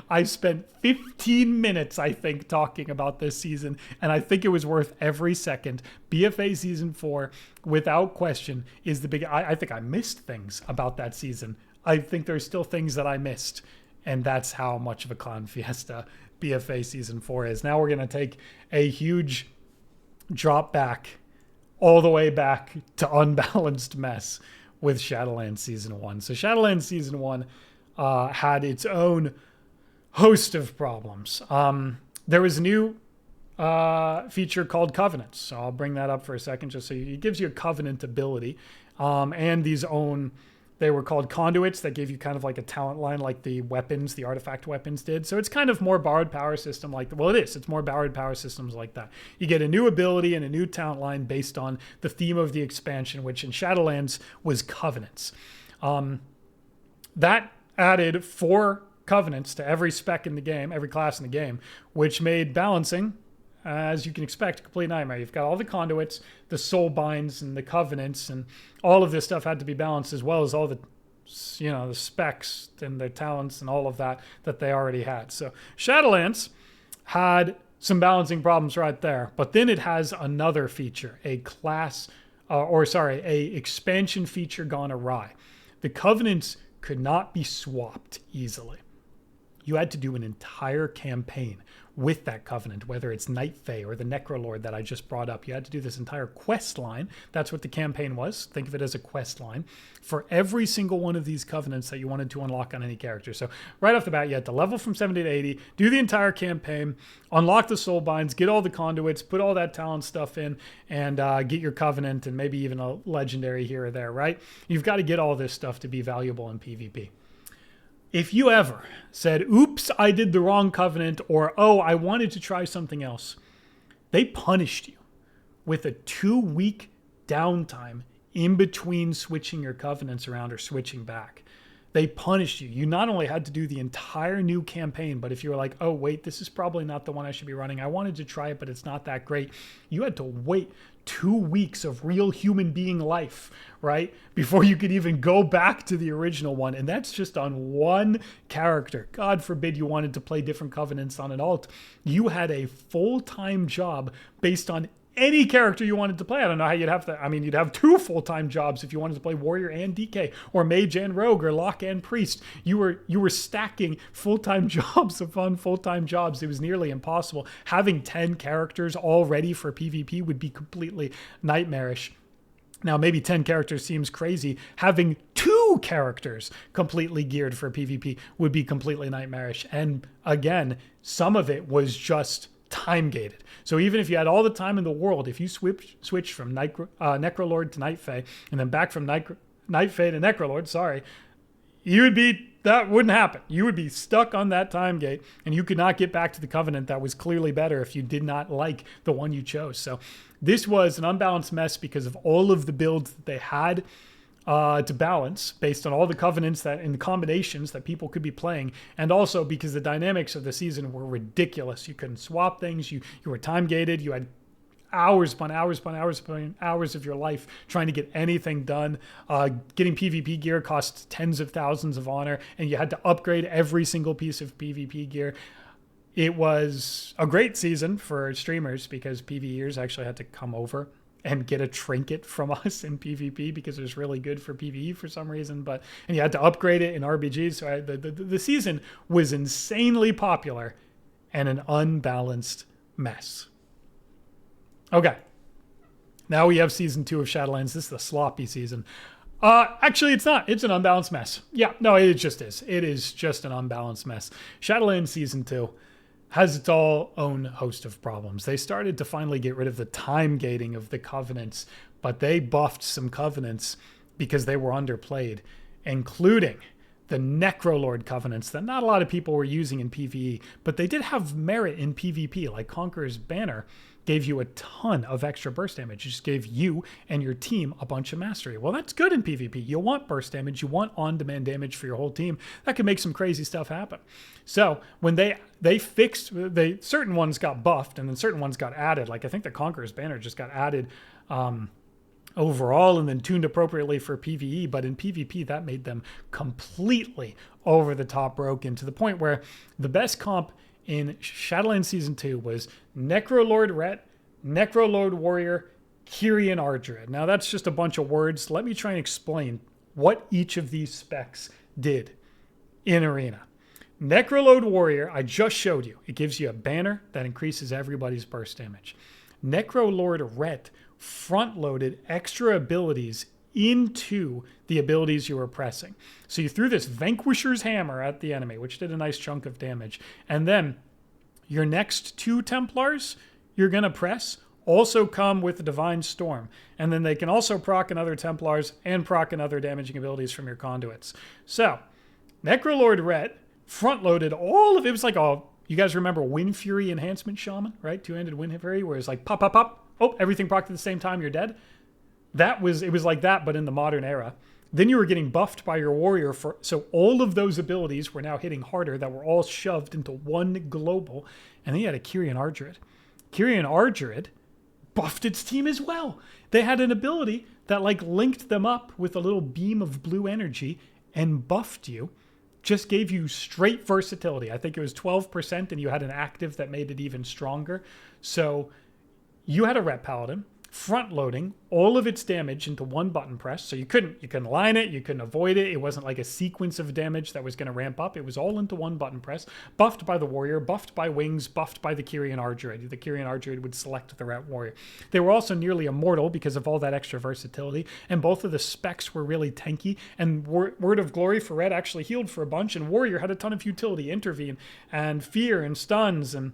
I spent 15 minutes, I think, talking about this season, and I think it was worth every second. BFA Season 4, without question, is the big... I think I missed things about that season. I think there's still things that I missed, and that's how much of a Clown Fiesta BFA Season 4 is. Now we're going to take a huge drop back, all the way back to Unbalanced Mess with Shadowlands Season 1. So Shadowlands Season 1 had its own host of problems. There was a new feature called Covenants. So I'll bring that up for a second just so it gives you a Covenant ability. And these own, they were called conduits that gave you kind of like a talent line like the weapons, the artifact weapons did. So it's kind of more borrowed power system like, well, it is. It's more borrowed power systems like that. You get a new ability and a new talent line based on the theme of the expansion, which in Shadowlands was Covenants. That added 4 Covenants to every spec in the game, every class in the game, which made balancing, as you can expect, a complete nightmare. You've got all the conduits, the soul binds, and the covenants, and all of this stuff had to be balanced, as well as all the, the specs and the talents and all of that they already had. So Shadowlands had some balancing problems right there, but then it has another feature, a expansion feature gone awry. The covenants could not be swapped easily. You had to do an entire campaign with that covenant, whether it's Night Fae or the Necrolord that I just brought up. You had to do this entire quest line. That's what the campaign was. Think of it as a quest line for every single one of these covenants that you wanted to unlock on any character. So right off the bat, you had to level from 70 to 80, do the entire campaign, unlock the soul binds, get all the conduits, put all that talent stuff in, and get your covenant and maybe even a legendary here or there, right? You've got to get all this stuff to be valuable in PvP. If you ever said, oops, I did the wrong covenant, or, oh, I wanted to try something else, they punished you with a 2-week downtime in between switching your covenants around or switching back. They punished you. You not only had to do the entire new campaign, but if you were like, oh, wait, this is probably not the one I should be running. I wanted to try it, but it's not that great. You had to wait 2 weeks of real human being life, right? Before you could even go back to the original one. And that's just on one character. God forbid you wanted to play different covenants on an alt. You had a full-time job based on any character you wanted to play. I don't know how you'd have to, you'd have 2 full-time jobs if you wanted to play Warrior and DK, or Mage and Rogue, or Lock and Priest. You were stacking full-time jobs upon full-time jobs. It was nearly impossible. Having 10 characters all ready for PvP would be completely nightmarish. Now, maybe 10 characters seems crazy. Having 2 characters completely geared for PvP would be completely nightmarish. And again, some of it was just time gated. So even if you had all the time in the world, if you switched from Necrolord to Night Fae, and then back from Night Fae to Necrolord, that wouldn't happen. You would be stuck on that time gate, and you could not get back to the covenant that was clearly better if you did not like the one you chose. So this was an unbalanced mess because of all of the builds that they had to balance based on all the covenants that and the combinations that people could be playing, and also because the dynamics of the season were ridiculous. You couldn't swap things. You were time gated. You had hours upon hours upon hours upon hours of your life trying to get anything done. Getting PvP gear cost tens of thousands of honor, and you had to upgrade every single piece of PvP gear. It was a great season for streamers because PvEers actually had to come over and get a trinket from us in PvP because it was really good for PvE for some reason. And you had to upgrade it in RBGs. So the season was insanely popular and an unbalanced mess. Okay. Now we have season 2 of Shadowlands. This is the sloppy season. Actually, it's not. It's an unbalanced mess. Yeah, no, it just is. It is just an unbalanced mess. Shadowlands season 2 has its own host of problems. They started to finally get rid of the time gating of the covenants, but they buffed some covenants because they were underplayed, including the Necrolord covenants that not a lot of people were using in PvE, but they did have merit in PvP, like Conqueror's Banner gave you a ton of extra burst damage. It just gave you and your team a bunch of mastery. Well, that's good in PvP. You want burst damage. You want on-demand damage for your whole team. That can make some crazy stuff happen. So when they fixed, certain ones got buffed and then certain ones got added. Like I think the Conqueror's Banner just got added overall and then tuned appropriately for PvE. But in PvP, that made them completely over the top broken to the point where the best comp in Shadowlands Season 2 was Necrolord Ret, Necrolord Warrior, Kyrian Ardred. Now that's just a bunch of words. Let me try and explain what each of these specs did in Arena. Necrolord Warrior, I just showed you. It gives you a banner that increases everybody's burst damage. Necrolord Ret front-loaded extra abilities into the abilities you were pressing. So you threw this Vanquisher's Hammer at the enemy, which did a nice chunk of damage. And then your next 2 Templars you're going to press also come with the Divine Storm. And then they can also proc another Templars and proc another damaging abilities from your conduits. So Necrolord Ret front-loaded all of it. It was like you guys remember Wind Fury Enhancement Shaman, right? 2-handed Wind Fury, where it's like pop, pop, pop. Oh, everything procced at the same time, you're dead. It was like that, but in the modern era. Then you were getting buffed by your warrior so all of those abilities were now hitting harder that were all shoved into one global. And then you had a Kyrian Ardred. Kyrian Ardred buffed its team as well. They had an ability that like linked them up with a little beam of blue energy and buffed you. Just gave you straight versatility. I think it was 12% and you had an active that made it even stronger. So you had a Ret Paladin front loading all of its damage into one button press. So you couldn't line it, you couldn't avoid it. It wasn't like a sequence of damage that was going to ramp up. It was all into one button press, buffed by the warrior, buffed by wings, buffed by the Kyrian Ardred. The Kyrian Ardred would select the Ret warrior. They were also nearly immortal because of all that extra versatility, and both of the specs were really tanky, and Word of Glory for Ret actually healed for a bunch, and warrior had a ton of utility, intervene, and fear, and stuns, and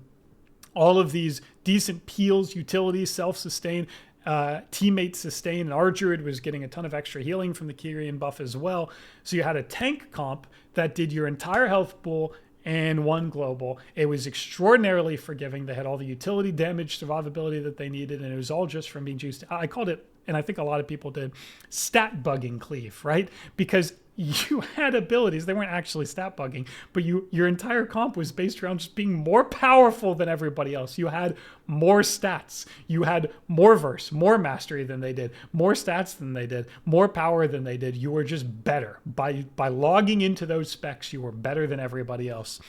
all of these decent peels, utilities, self-sustain, teammate sustain, and Ardred was getting a ton of extra healing from the Kyrian buff as well. So you had a tank comp that did your entire health pool and one global. It was extraordinarily forgiving. They had all the utility, damage, survivability that they needed, and it was all just from being juiced. I called it, and I think a lot of people did, stat bugging Cleave, right? Because you had abilities, they weren't actually stat bugging, but your entire comp was based around just being more powerful than everybody else. You had more stats, you had more verse, more mastery than they did, more stats than they did, more power than they did. You were just better. By logging into those specs, you were better than everybody else.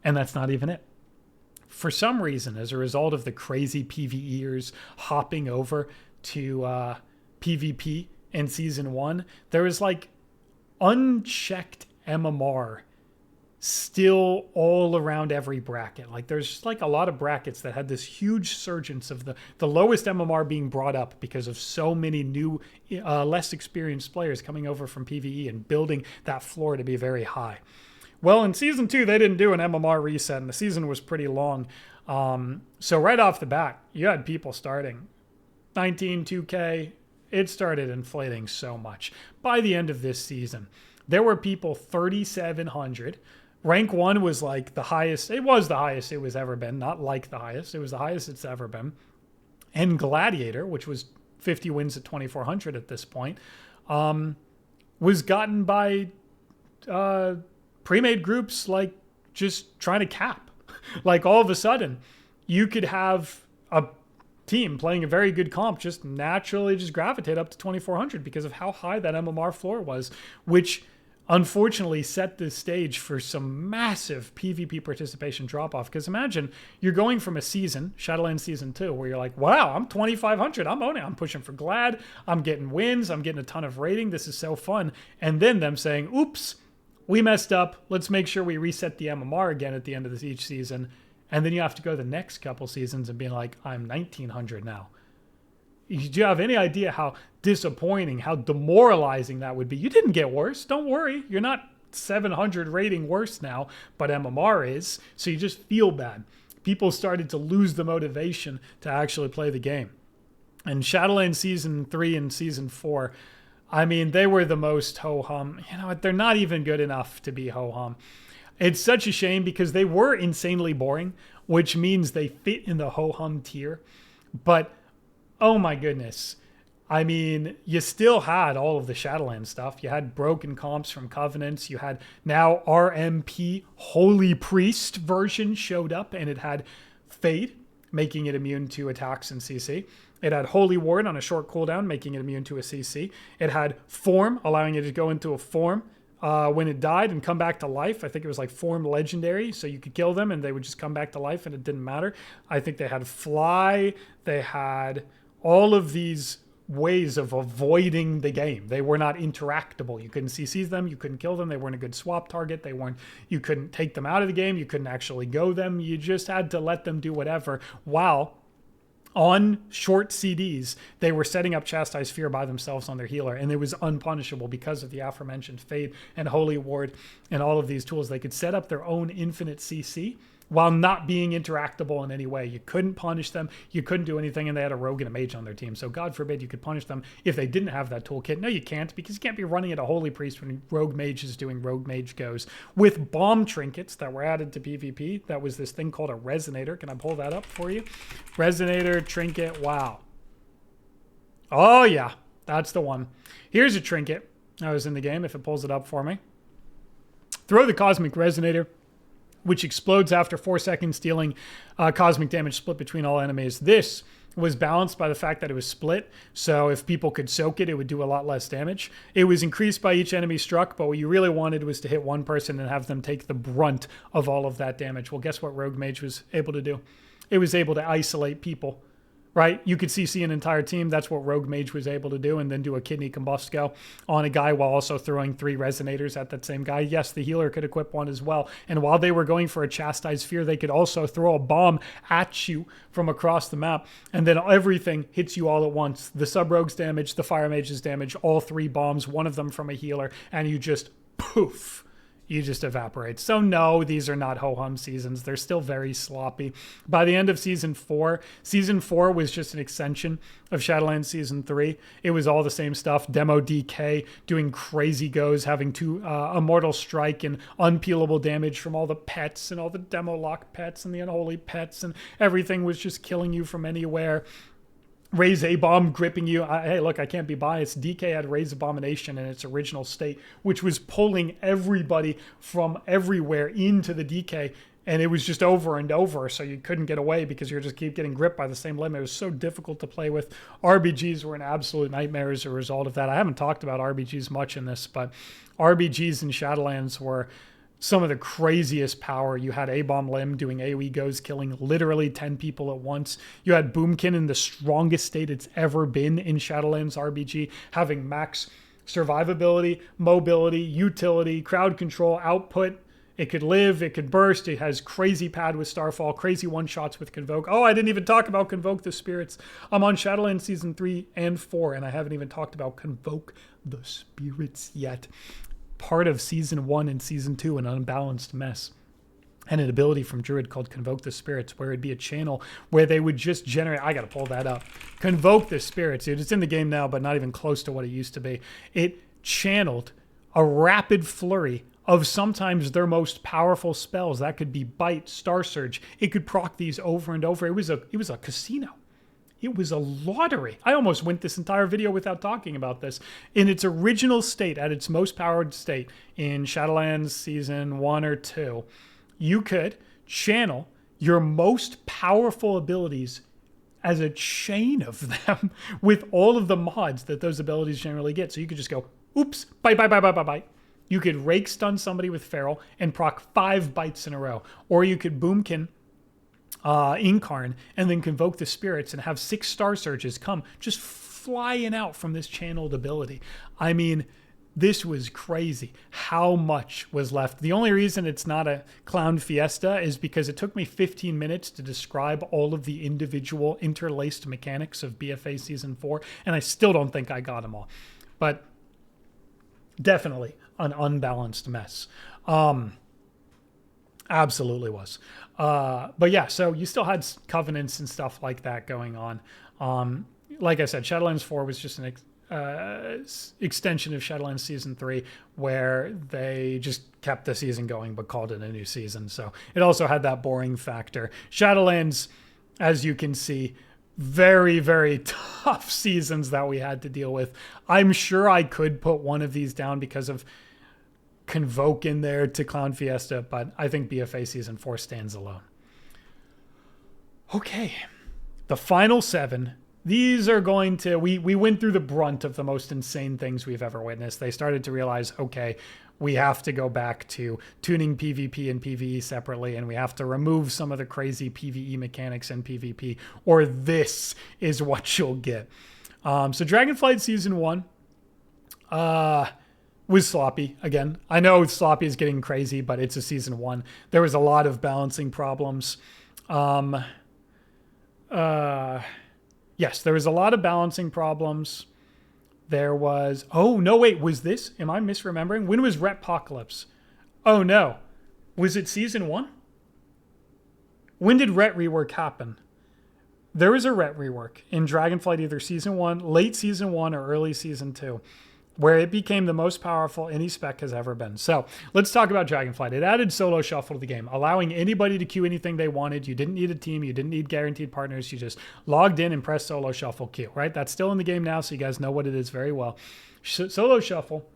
And that's not even it. For some reason, as a result of the crazy PvEers hopping over to PvP in Season 1, there was like unchecked MMR still all around every bracket. Like there's just like a lot of brackets that had this huge surgence of the lowest MMR being brought up because of so many new, less experienced players coming over from PvE and building that floor to be very high. Well, in Season 2, they didn't do an MMR reset, and the season was pretty long. So right off the bat, you had people starting 19, 2K, it started inflating so much. By the end of this season, there were people 3,700. Rank 1 was like the highest. It was the highest it was ever been. Not like the highest. It was the highest it's ever been. And Gladiator, which was 50 wins at 2,400 at this point, was gotten by pre-made groups like just trying to cap. Like all of a sudden, you could have a team playing a very good comp just naturally just gravitate up to 2,400 because of how high that MMR floor was, which unfortunately set the stage for some massive PvP participation drop-off. Because imagine you're going from a season, Shadowlands Season 2, where you're like, wow, I'm 2,500, I'm owning it, I'm pushing for Glad, I'm getting wins, I'm getting a ton of rating, this is so fun. And then them saying, oops, we messed up, let's make sure we reset the MMR again at the end of each season. And then you have to go the next couple seasons and being like, I'm 1,900 now. Do you have any idea how disappointing, how demoralizing that would be? You didn't get worse. Don't worry. You're not 700 rating worse now, but MMR is. So you just feel bad. People started to lose the motivation to actually play the game. And Shadowlands Season 3 and Season 4, I mean, they were the most ho-hum. You know what? They're not even good enough to be ho-hum. It's such a shame because they were insanely boring, which means they fit in the ho-hum tier. But oh my goodness. I mean, you still had all of the Shadowlands stuff. You had broken comps from Covenants. You had now RMP Holy Priest version showed up, and it had Fade, making it immune to attacks in CC. It had Holy Ward on a short cooldown, making it immune to a CC. It had Form, allowing it to go into a form when it died and come back to life. I think it was like Form Legendary, so you could kill them and they would just come back to life and it didn't matter. I think they had Fly. They had all of these ways of avoiding the game. They were not interactable. You couldn't CC them. You couldn't kill them. They weren't a good swap target. You couldn't take them out of the game. You couldn't actually go them. You just had to let them do whatever. While on short CDs, they were setting up Chastise Fear by themselves on their healer, and it was unpunishable because of the aforementioned Fade and Holy Ward and all of these tools. They could set up their own infinite CC while not being interactable in any way. You couldn't punish them. You couldn't do anything, and they had a rogue and a mage on their team. So God forbid you could punish them if they didn't have that toolkit. No, you can't, because you can't be running at a holy priest when rogue mage is doing rogue mage goes. With bomb trinkets that were added to PvP, that was this thing called a resonator. Can I pull that up for you? Resonator, trinket, wow. Oh yeah, that's the one. Here's a trinket that was in the game, if it pulls it up for me. Throw the Cosmic Resonator, which explodes after 4 seconds, dealing cosmic damage split between all enemies. This was balanced by the fact that it was split, so if people could soak it, it would do a lot less damage. It was increased by each enemy struck, but what you really wanted was to hit one person and have them take the brunt of all of that damage. Well, guess what Rogue Mage was able to do? It was able to isolate people, right? You could CC an entire team. That's what Rogue Mage was able to do, and then do a kidney combust go on a guy while also throwing 3 resonators at that same guy. Yes, the healer could equip one as well. And while they were going for a Chastise Fear, they could also throw a bomb at you from across the map, and then everything hits you all at once. The sub-rogue's damage, the fire mage's damage, all 3 bombs, one of them from a healer, and you just poof. You just evaporate. So no, these are not ho-hum seasons. They're still very sloppy. By the end of Season 4 was just an extension of Shadowlands Season 3. It was all the same stuff. Demo DK, doing crazy goes, having 2 Immortal Strike and unpeelable damage from all the pets and all the demo lock pets and the unholy pets, and everything was just killing you from anywhere. Raise A-Bomb gripping you. Hey, look, I can't be biased. DK had Raise Abomination in its original state, which was pulling everybody from everywhere into the DK, and it was just over and over, so you couldn't get away because you just keep getting gripped by the same limit. It was so difficult to play with. RBGs were an absolute nightmare as a result of that. I haven't talked about RBGs much in this, but RBGs in Shadowlands were some of the craziest power. You had A-Bomb Limb doing AoE goes, killing literally 10 people at once. You had Boomkin in the strongest state it's ever been in Shadowlands RPG, having max survivability, mobility, utility, crowd control, output. It could live, it could burst, it has crazy pad with Starfall, crazy one-shots with Convoke. Oh, I didn't even talk about Convoke the Spirits. I'm on Shadowlands Season 3 and 4, and I haven't even talked about Convoke the Spirits yet. Part of Season 1 and Season 2, an Unbalanced Mess, and an ability from Druid called Convoke the Spirits, where it'd be a channel where they would just generate... I gotta pull that up. Convoke the Spirits, dude. It's in the game now, but not even close to what it used to be. It channeled a rapid flurry of sometimes their most powerful spells. That could be Bite, Star Surge. It could proc these over and over. It was a casino. It was a lottery. I almost went this entire video without talking about this. In its original state, at its most powered state, in Shadowlands Season 1 or 2, you could channel your most powerful abilities as a chain of them with all of the mods that those abilities generally get. So you could just go, oops, bye, bye, bye, bye, bye, bye. You could rake stun somebody with Feral and proc 5 bites in a row. Or you could Boomkin Incarn and then convoke the spirits and have 6 Star Surges come just flying out from this channeled ability. I mean, this was crazy how much was left. The only reason it's not a clown fiesta is because it took me 15 minutes to describe all of the individual interlaced mechanics of BFA Season 4, and I still don't think I got them all. But definitely an unbalanced mess. Absolutely was. But yeah, so you still had covenants and stuff like that going on. Like I said, Shadowlands 4 was just an extension of Shadowlands Season 3, where they just kept the season going but called it a new season. So it also had that boring factor. Shadowlands, as you can see, very, very tough seasons that we had to deal with. I'm sure I could put one of these down because of Convoke in there to Clown Fiesta, but I think BFA Season 4 stands alone. Okay, the final 7. These are going to, we went through the brunt of the most insane things we've ever witnessed. They started to realize, okay, we have to go back to tuning PvP and PvE separately, and we have to remove some of the crazy PvE mechanics in PvP, or this is what you'll get. So Dragonflight Season 1 was sloppy. Again, I know sloppy is getting crazy, but it's a Season 1. There was a lot of balancing problems. Yes, there was a lot of balancing problems. There was... Oh, no, wait. Was this... Am I misremembering? When was Retpocalypse? Oh, no. Was it Season 1? When did Ret rework happen? There was a Ret rework in Dragonflight, either Season 1, late Season 1, or early Season 2, where it became the most powerful any spec has ever been. So let's talk about Dragonflight. It added solo shuffle to the game, allowing anybody to queue anything they wanted. You didn't need a team. You didn't need guaranteed partners. You just logged in and pressed solo shuffle queue, right? That's still in the game now, so you guys know what it is very well. Solo shuffle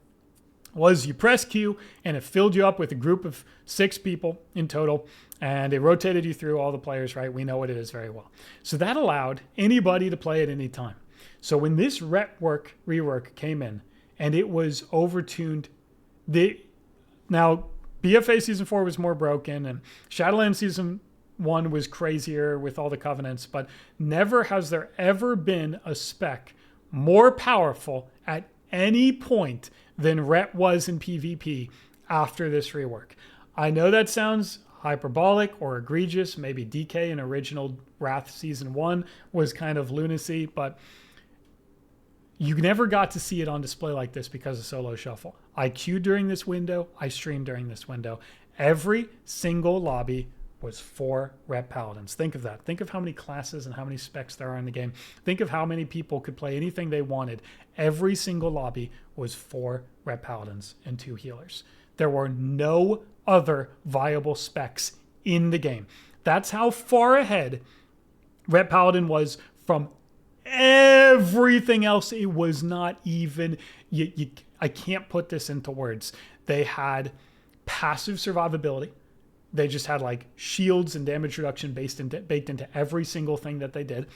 was you press Q and it filled you up with a group of 6 people in total, and it rotated you through all the players, right? We know what it is very well. So that allowed anybody to play at any time. So when this rework came in, and it was overtuned. Now, BFA Season 4 was more broken, and Shadowlands Season 1 was crazier with all the covenants, but never has there ever been a spec more powerful at any point than Ret was in PvP after this rework. I know that sounds hyperbolic or egregious. Maybe DK in original Wrath Season 1 was kind of lunacy, but you never got to see it on display like this because of solo shuffle. I queued during this window. I streamed during this window. Every single lobby was 4 Ret Paladins. Think of that. Think of how many classes and how many specs there are in the game. Think of how many people could play anything they wanted. Every single lobby was 4 Ret Paladins and 2 healers. There were no other viable specs in the game. That's how far ahead Ret Paladin was from everything else. It was not even... I can't put this into words. They had passive survivability. They just had like shields and damage reduction baked into every single thing that they did.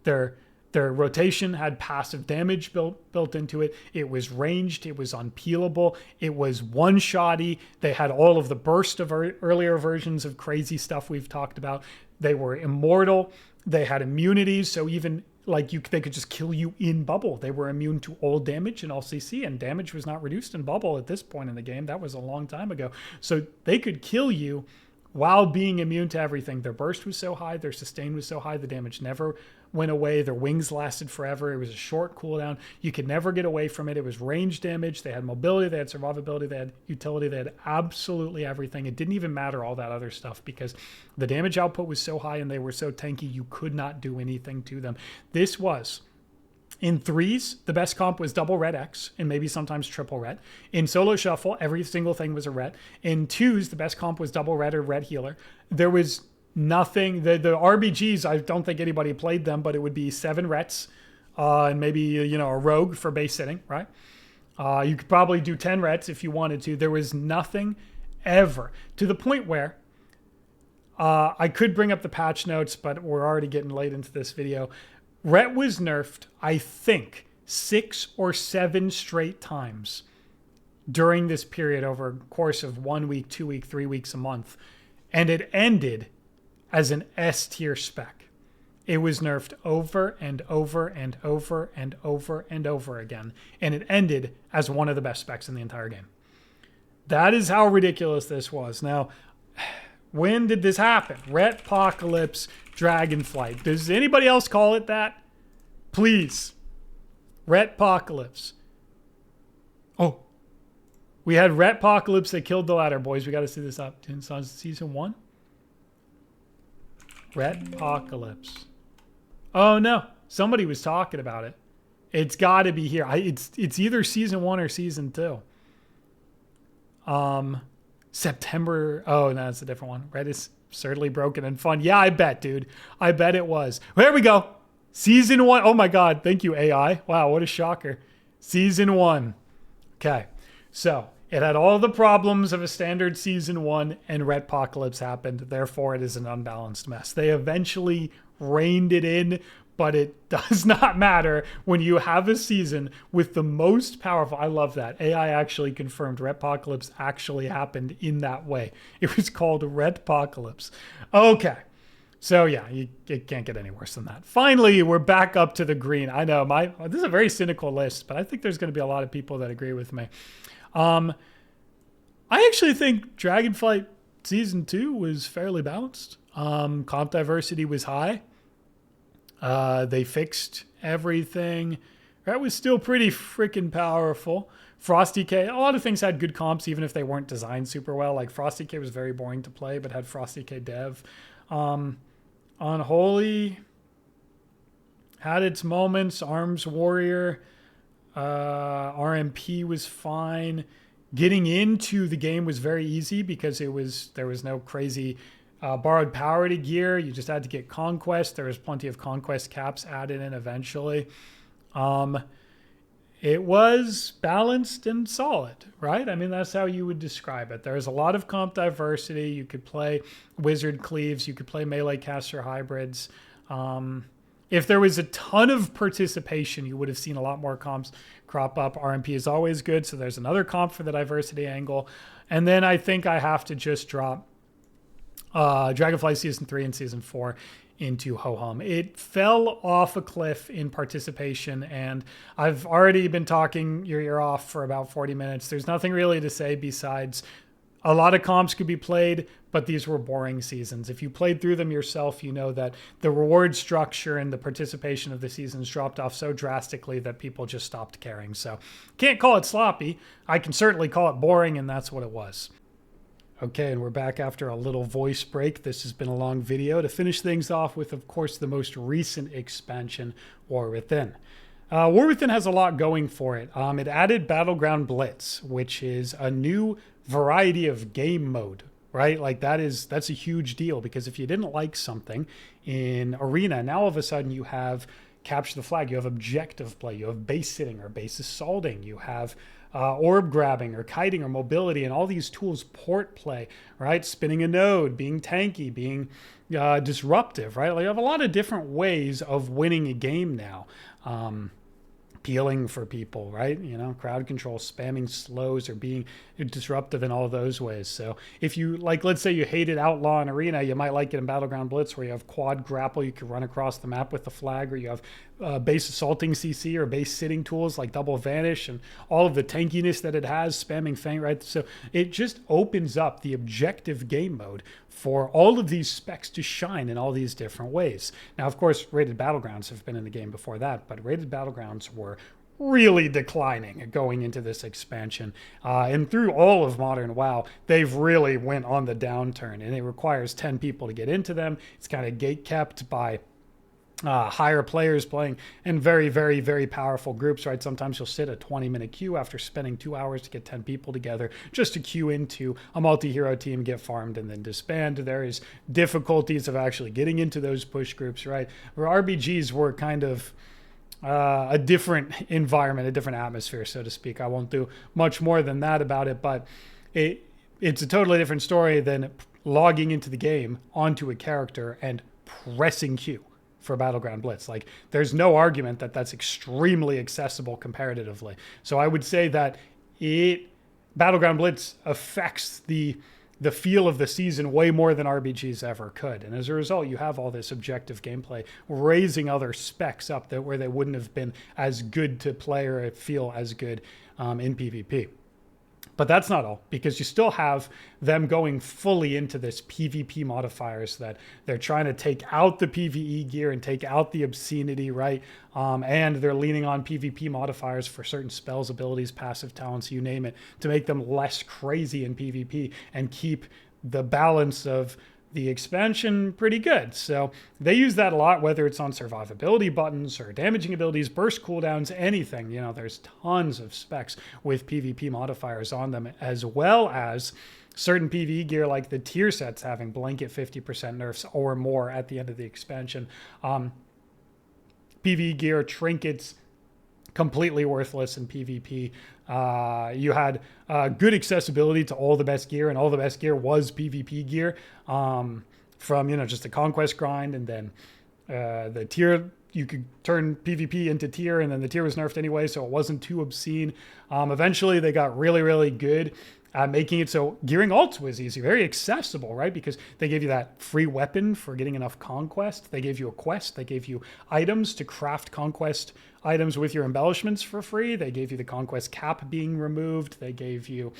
Their rotation had passive damage built into it. It was ranged. It was unpeelable. It was one-shotty. They had all of the burst of earlier versions of crazy stuff we've talked about. They were immortal. They had immunities, so even like they could just kill you in bubble. They were immune to all damage and all CC, and damage was not reduced in bubble at this point in the game. That was a long time ago. So they could kill you while being immune to everything. Their burst was so high, their sustain was so high, the damage never went away. Their wings lasted forever. It was a short cooldown. You could never get away from it. It was range damage. They had mobility, they had survivability, they had utility, they had absolutely everything. It didn't even matter all that other stuff because the damage output was so high and they were so tanky, you could not do anything to them. This was... In 3s, the best comp was double Ret X and maybe sometimes triple Ret. In solo shuffle, every single thing was a Ret. In 2s, the best comp was double Ret or Ret healer. There was nothing. The RBGs, I don't think anybody played them, but it would be 7 Rets and maybe a rogue for base sitting, right? You could probably do 10 Rets if you wanted to. There was nothing ever to the point where I could bring up the patch notes, but we're already getting late into this video. Ret was nerfed, I think, 6 or 7 straight times during this period over a course of 1 week, 2 week, 3 weeks, a month. And it ended as an S tier spec. It was nerfed over and over and over and over and over again. And it ended as one of the best specs in the entire game. That is how ridiculous this was. Now, when did this happen? Retpocalypse Dragonflight. Does anybody else call it that? Please. Retpocalypse. Oh. We had Retpocalypse that killed the ladder, boys. We got to see this up. Season 1? Retpocalypse. Oh, no. Somebody was talking about it. It's got to be here. It's either season 1 or season 2. September. Oh, no, that's a different one. Red is absurdly broken and fun. Yeah, I bet, dude. I bet it was. There we go. Season 1. Oh, my God. Thank you, AI. Wow, what a shocker. Season 1. Okay. So it had all the problems of a standard season 1, and Retpocalypse happened. Therefore, it is an unbalanced mess. They eventually reined it in, but it does not matter when you have a season with the most powerful. I love that. AI actually confirmed Retpocalypse actually happened in that way. It was called Retpocalypse. Okay. So yeah, it can't get any worse than that. Finally, we're back up to the green. I know this is a very cynical list, but I think there's going to be a lot of people that agree with me. I actually think Dragonflight Season 2 was fairly balanced. Comp diversity was high. They fixed everything. That was still pretty freaking powerful. Frosty K, a lot of things had good comps, even if they weren't designed super well. Like Frosty K was very boring to play, but had Frosty K dev. Unholy had its moments. Arms Warrior, RMP was fine. Getting into the game was very easy because there was no crazy borrowed power to gear. You just had to get conquest. There was plenty of conquest caps added in eventually. It was balanced and solid, right? I mean, that's how you would describe it. There's a lot of comp diversity. You could play wizard cleaves. You could play melee caster hybrids. If there was a ton of participation, you would have seen a lot more comps crop up. RMP is always good, so there's another comp for the diversity angle. And then I think I have to just drop Dragonflight Season 3 and Season 4 into ho-hum. It fell off a cliff in participation, and I've already been talking your ear off for about 40 minutes. There's nothing really to say besides a lot of comps could be played, but these were boring seasons. If you played through them yourself, you know that the reward structure and the participation of the seasons dropped off so drastically that people just stopped caring. So can't call it sloppy. I can certainly call it boring, and that's what it was. Okay, and we're back after a little voice break. This has been a long video. To finish things off with, of course, the most recent expansion, War Within. War Within has a lot going for it. It added Battleground Blitz, which is a new variety of game mode, right? Like that's a huge deal, because if you didn't like something in Arena, now all of a sudden you have Capture the Flag, you have objective play, you have base sitting or base assaulting, you have orb grabbing or kiting or mobility, and all these tools port play, right? Spinning a node, being tanky, being disruptive, right? Like you have a lot of different ways of winning a game now. Appealing for people, right? You know, crowd control, spamming slows, or being disruptive in all those ways. So if you, like, let's say you hated Outlaw and Arena, you might like it in Battleground Blitz, where you have quad grapple, you can run across the map with the flag, or you have base assaulting CC or base sitting tools like Double Vanish and all of the tankiness that it has, spamming Feint, right? So it just opens up the objective game mode for all of these specs to shine in all these different ways. Now, of course, rated battlegrounds have been in the game before that, but rated battlegrounds were really declining going into this expansion. And through all of modern WoW, they've really went on the downturn, and it requires 10 people to get into them. It's kind of gate-kept by higher players playing in very, very, very powerful groups, right? Sometimes you'll sit a 20-minute queue after spending 2 hours to get 10 people together just to queue into a multi-hero team, get farmed, and then disband. There is difficulties of actually getting into those push groups, right? Where RBGs were kind of a different environment, a different atmosphere, so to speak. I won't do much more than that about it, but it's a totally different story than logging into the game onto a character and pressing Q for Battleground Blitz. Like, there's no argument that that's extremely accessible comparatively. So I would say that it Battleground Blitz affects the feel of the season way more than RBGs ever could. And as a result, you have all this objective gameplay raising other specs up that where they wouldn't have been as good to play or feel as good in PvP. But that's not all, because you still have them going fully into this PvP modifiers that they're trying to take out the PvE gear and take out the obscenity, right? And they're leaning on PvP modifiers for certain spells, abilities, passive talents, you name it, to make them less crazy in PvP and keep the balance of the expansion pretty good. So they use that a lot, whether it's on survivability buttons or damaging abilities, burst cooldowns, anything. You know, there's tons of specs with PvP modifiers on them, as well as certain PvE gear like the tier sets having blanket 50% nerfs or more at the end of the expansion. PvE gear, trinkets, completely worthless in PvP. You had good accessibility to all the best gear, and all the best gear was PvP gear from, you know, just the conquest grind, and then the tier, you could turn PvP into tier, and then the tier was nerfed anyway, so it wasn't too obscene. Eventually, they got really, really good at making it so gearing alts was easy, very accessible, right? Because they gave you that free weapon for getting enough conquest. They gave you a quest. They gave you items to craft conquest items with your embellishments for free. They gave you the conquest cap being removed. They gave you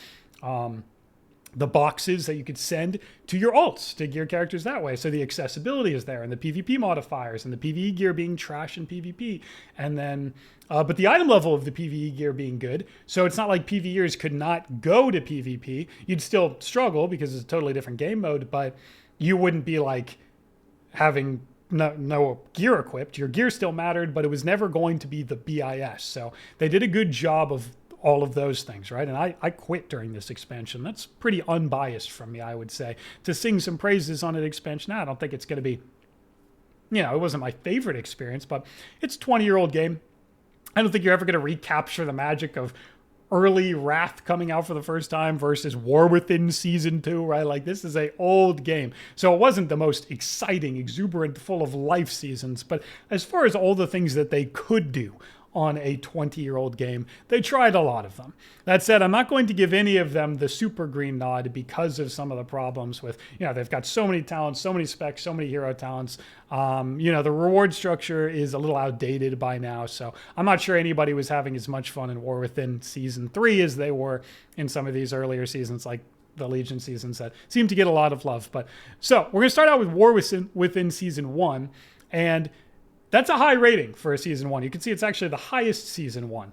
the boxes that you could send to your alts to gear characters that way. So the accessibility is there, and the PvP modifiers, and the PvE gear being trash in PvP. And then, but the item level of the PvE gear being good. So it's not like PvEers could not go to PvP. You'd still struggle because it's a totally different game mode, but you wouldn't be like having no gear equipped. Your gear still mattered, but it was never going to be the BIS. So they did a good job of all of those things, right? And I quit during this expansion. That's pretty unbiased from me, I would say, to sing some praises on an expansion. I don't think it's going to be, you know, it wasn't my favorite experience, but it's a 20-year-old game. I don't think you're ever going to recapture the magic of early Wrath coming out for the first time versus War Within Season 2, right? Like, this is an old game. So it wasn't the most exciting, exuberant, full of life seasons, but as far as all the things that they could do on a 20-year-old game, they tried a lot of them. That said, I'm not going to give any of them the super green nod because of some of the problems with, you know, they've got so many talents, so many specs, so many hero talents. You know, the reward structure is a little outdated by now, so I'm not sure anybody was having as much fun in War Within Season 3 as they were in some of these earlier seasons, like the Legion seasons that seem to get a lot of love. But so we're going to start out with War Within Season 1, and that's a high rating for a Season 1. You can see it's actually the highest Season 1.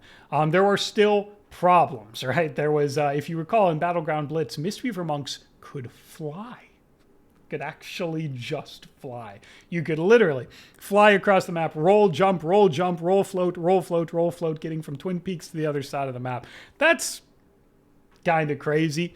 There were still problems, right? There was, if you recall, in Battleground Blitz, Mistweaver monks could fly. Could actually just fly. You could literally fly across the map, roll, jump, roll, float, roll, float, roll, float, getting from Twin Peaks to the other side of the map. That's kind of crazy.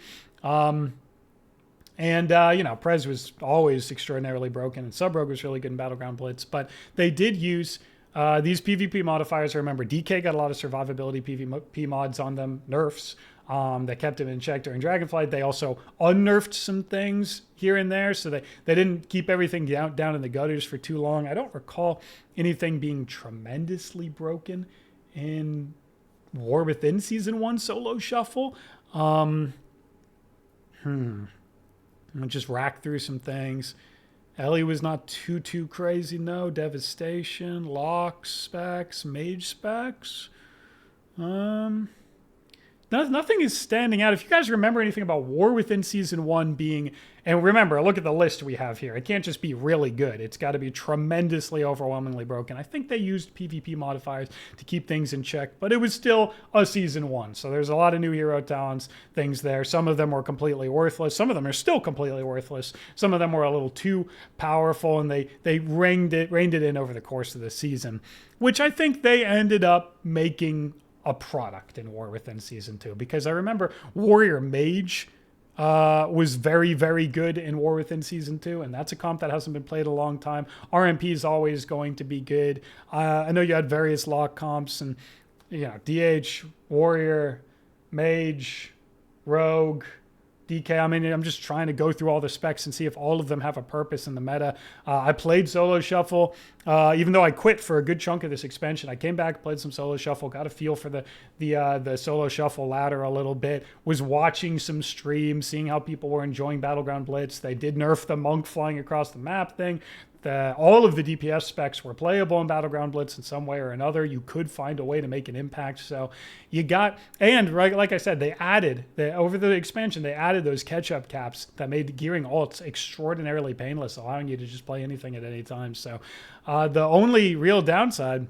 And, you know, Prez was always extraordinarily broken, and Sub-Rogue was really good in Battleground Blitz. But they did use these PvP modifiers. I remember DK got a lot of survivability PvP mods on them, nerfs, that kept him in check during Dragonflight. They also unnerfed some things here and there, so they didn't keep everything down in the gutters for too long. I don't recall anything being tremendously broken in War Within Season 1 solo shuffle. I'll just rack through some things. Ellie was not too crazy, no. Devastation, Locks specs, Mage specs. Nothing is standing out. If you guys remember anything about War Within Season 1 being, and remember, look at the list we have here. It can't just be really good. It's got to be tremendously, overwhelmingly broken. I think they used PvP modifiers to keep things in check, but it was still a Season 1. So there's a lot of new hero talents, things there. Some of them were completely worthless. Some of them are still completely worthless. Some of them were a little too powerful, and they reined it in over the course of the season, which I think they ended up making a product in War Within Season 2, because I remember Warrior Mage was very, very good in War Within Season 2, and that's a comp that hasn't been played a long time. RMP is always going to be good. I know you had various lock comps, and, you know, DH, Warrior, Mage, Rogue, DK. I mean, I'm just trying to go through all the specs and see if all of them have a purpose in the meta. I played Solo Shuffle, even though I quit for a good chunk of this expansion. I came back, played some Solo Shuffle, got a feel for the Solo Shuffle ladder a little bit, was watching some streams, seeing how people were enjoying Battleground Blitz. They did nerf the monk flying across the map thing. All of the DPS specs were playable in Battleground Blitz in some way or another. You could find a way to make an impact. So you got, and right, like I said, over the expansion, they added those catch-up caps that made gearing alts extraordinarily painless, allowing you to just play anything at any time. So the only real downside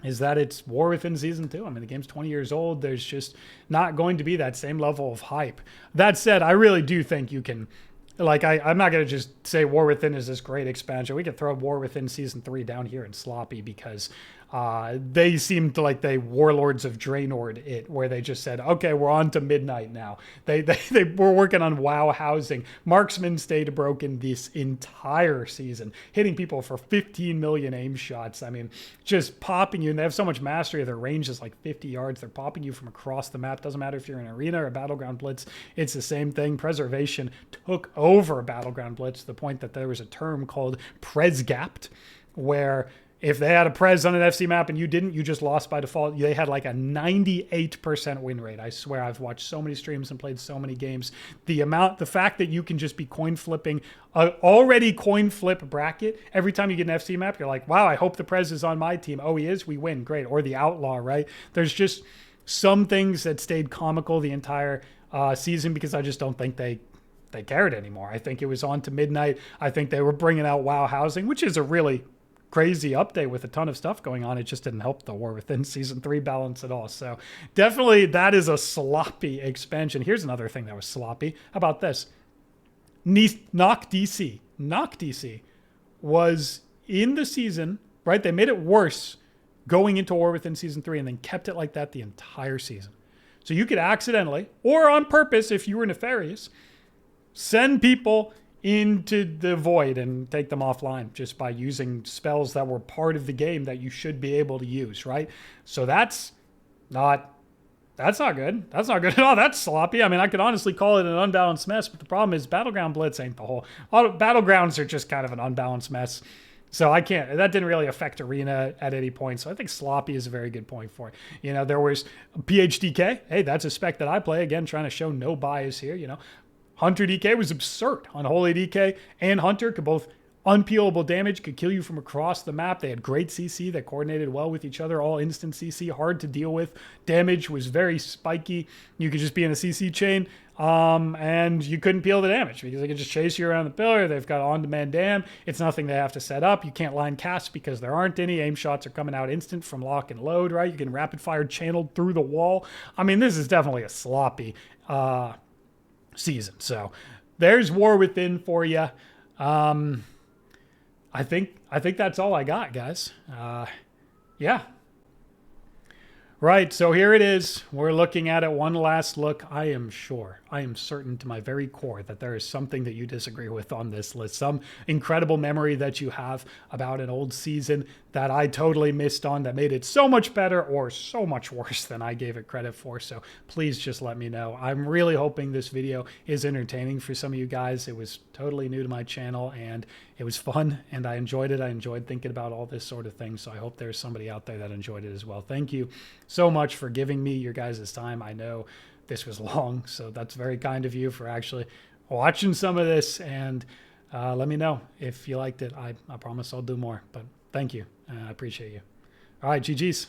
is that it's War Within Season 2. I mean, the game's 20 years old. There's just not going to be that same level of hype. That said, I really do think you can... Like, I'm not going to just say War Within is this great expansion. We could throw War Within Season 3 down here in Sloppy because they seemed like they Warlords of Draenord it, where they just said, okay, we're on to midnight now. They were working on WoW housing. Marksman stayed broken this entire season, hitting people for 15 million aim shots. I mean, just popping you. And they have so much mastery. Their range is like 50 yards. They're popping you from across the map. Doesn't matter if you're in Arena or Battleground Blitz. It's the same thing. Preservation took over Battleground Blitz to the point that there was a term called Presgapped, where if they had a Prez on an FC map and you didn't, you just lost by default. They had like a 98% win rate. I swear, I've watched so many streams and played so many games. The fact that you can just be coin flipping an already coin flip bracket every time you get an FC map, you're like, wow, I hope the Prez is on my team. Oh, he is? We win. Great. Or the Outlaw, right? There's just some things that stayed comical the entire season because I just don't think they cared anymore. I think it was on to midnight. I think they were bringing out WoW housing, which is a really crazy update with a ton of stuff going on. It just didn't help the War Within Season 3 balance at all. So definitely that is a sloppy expansion. Here's another thing that was sloppy. How about this? Knock DC. Knock DC was in the season, right? They made it worse going into War Within Season 3 and then kept it like that the entire season. So you could accidentally, or on purpose if you were nefarious, send people into the void and take them offline just by using spells that were part of the game that you should be able to use, right? So that's not good. That's not good at all. That's sloppy. I mean, I could honestly call it an unbalanced mess, but the problem is Battleground Blitz ain't the whole. Battlegrounds are just kind of an unbalanced mess. So that didn't really affect Arena at any point. So I think sloppy is a very good point for it. You know, there was PHDK. Hey, that's a spec that I play. Again, trying to show no bias here, you know. Hunter DK was absurd. Unholy DK and Hunter could both unpeelable damage, could kill you from across the map. They had great CC that coordinated well with each other, all instant CC, hard to deal with. Damage was very spiky. You could just be in a CC chain, and you couldn't peel the damage because they could just chase you around the pillar. They've got on-demand dam. It's nothing they have to set up. You can't line cast because there aren't any. Aim shots are coming out instant from lock and load, right? You can rapid fire channeled through the wall. I mean, this is definitely a sloppy season. So there's War Within for you. I think that's all I got, guys. Yeah. Right, so here it is. We're looking at it. One last look. I am certain to my very core that there is something that you disagree with on this list. Some incredible memory that you have about an old season that I totally missed on that made it so much better or so much worse than I gave it credit for. So please just let me know. I'm really hoping this video is entertaining for some of you guys. It was totally new to my channel and it was fun and I enjoyed it. I enjoyed thinking about all this sort of thing. So I hope there's somebody out there that enjoyed it as well. Thank you so much for giving me your guys' time. I know this was long, so that's very kind of you for actually watching some of this, and let me know if you liked it. I promise I'll do more, but thank you. I appreciate you. All right, GG's.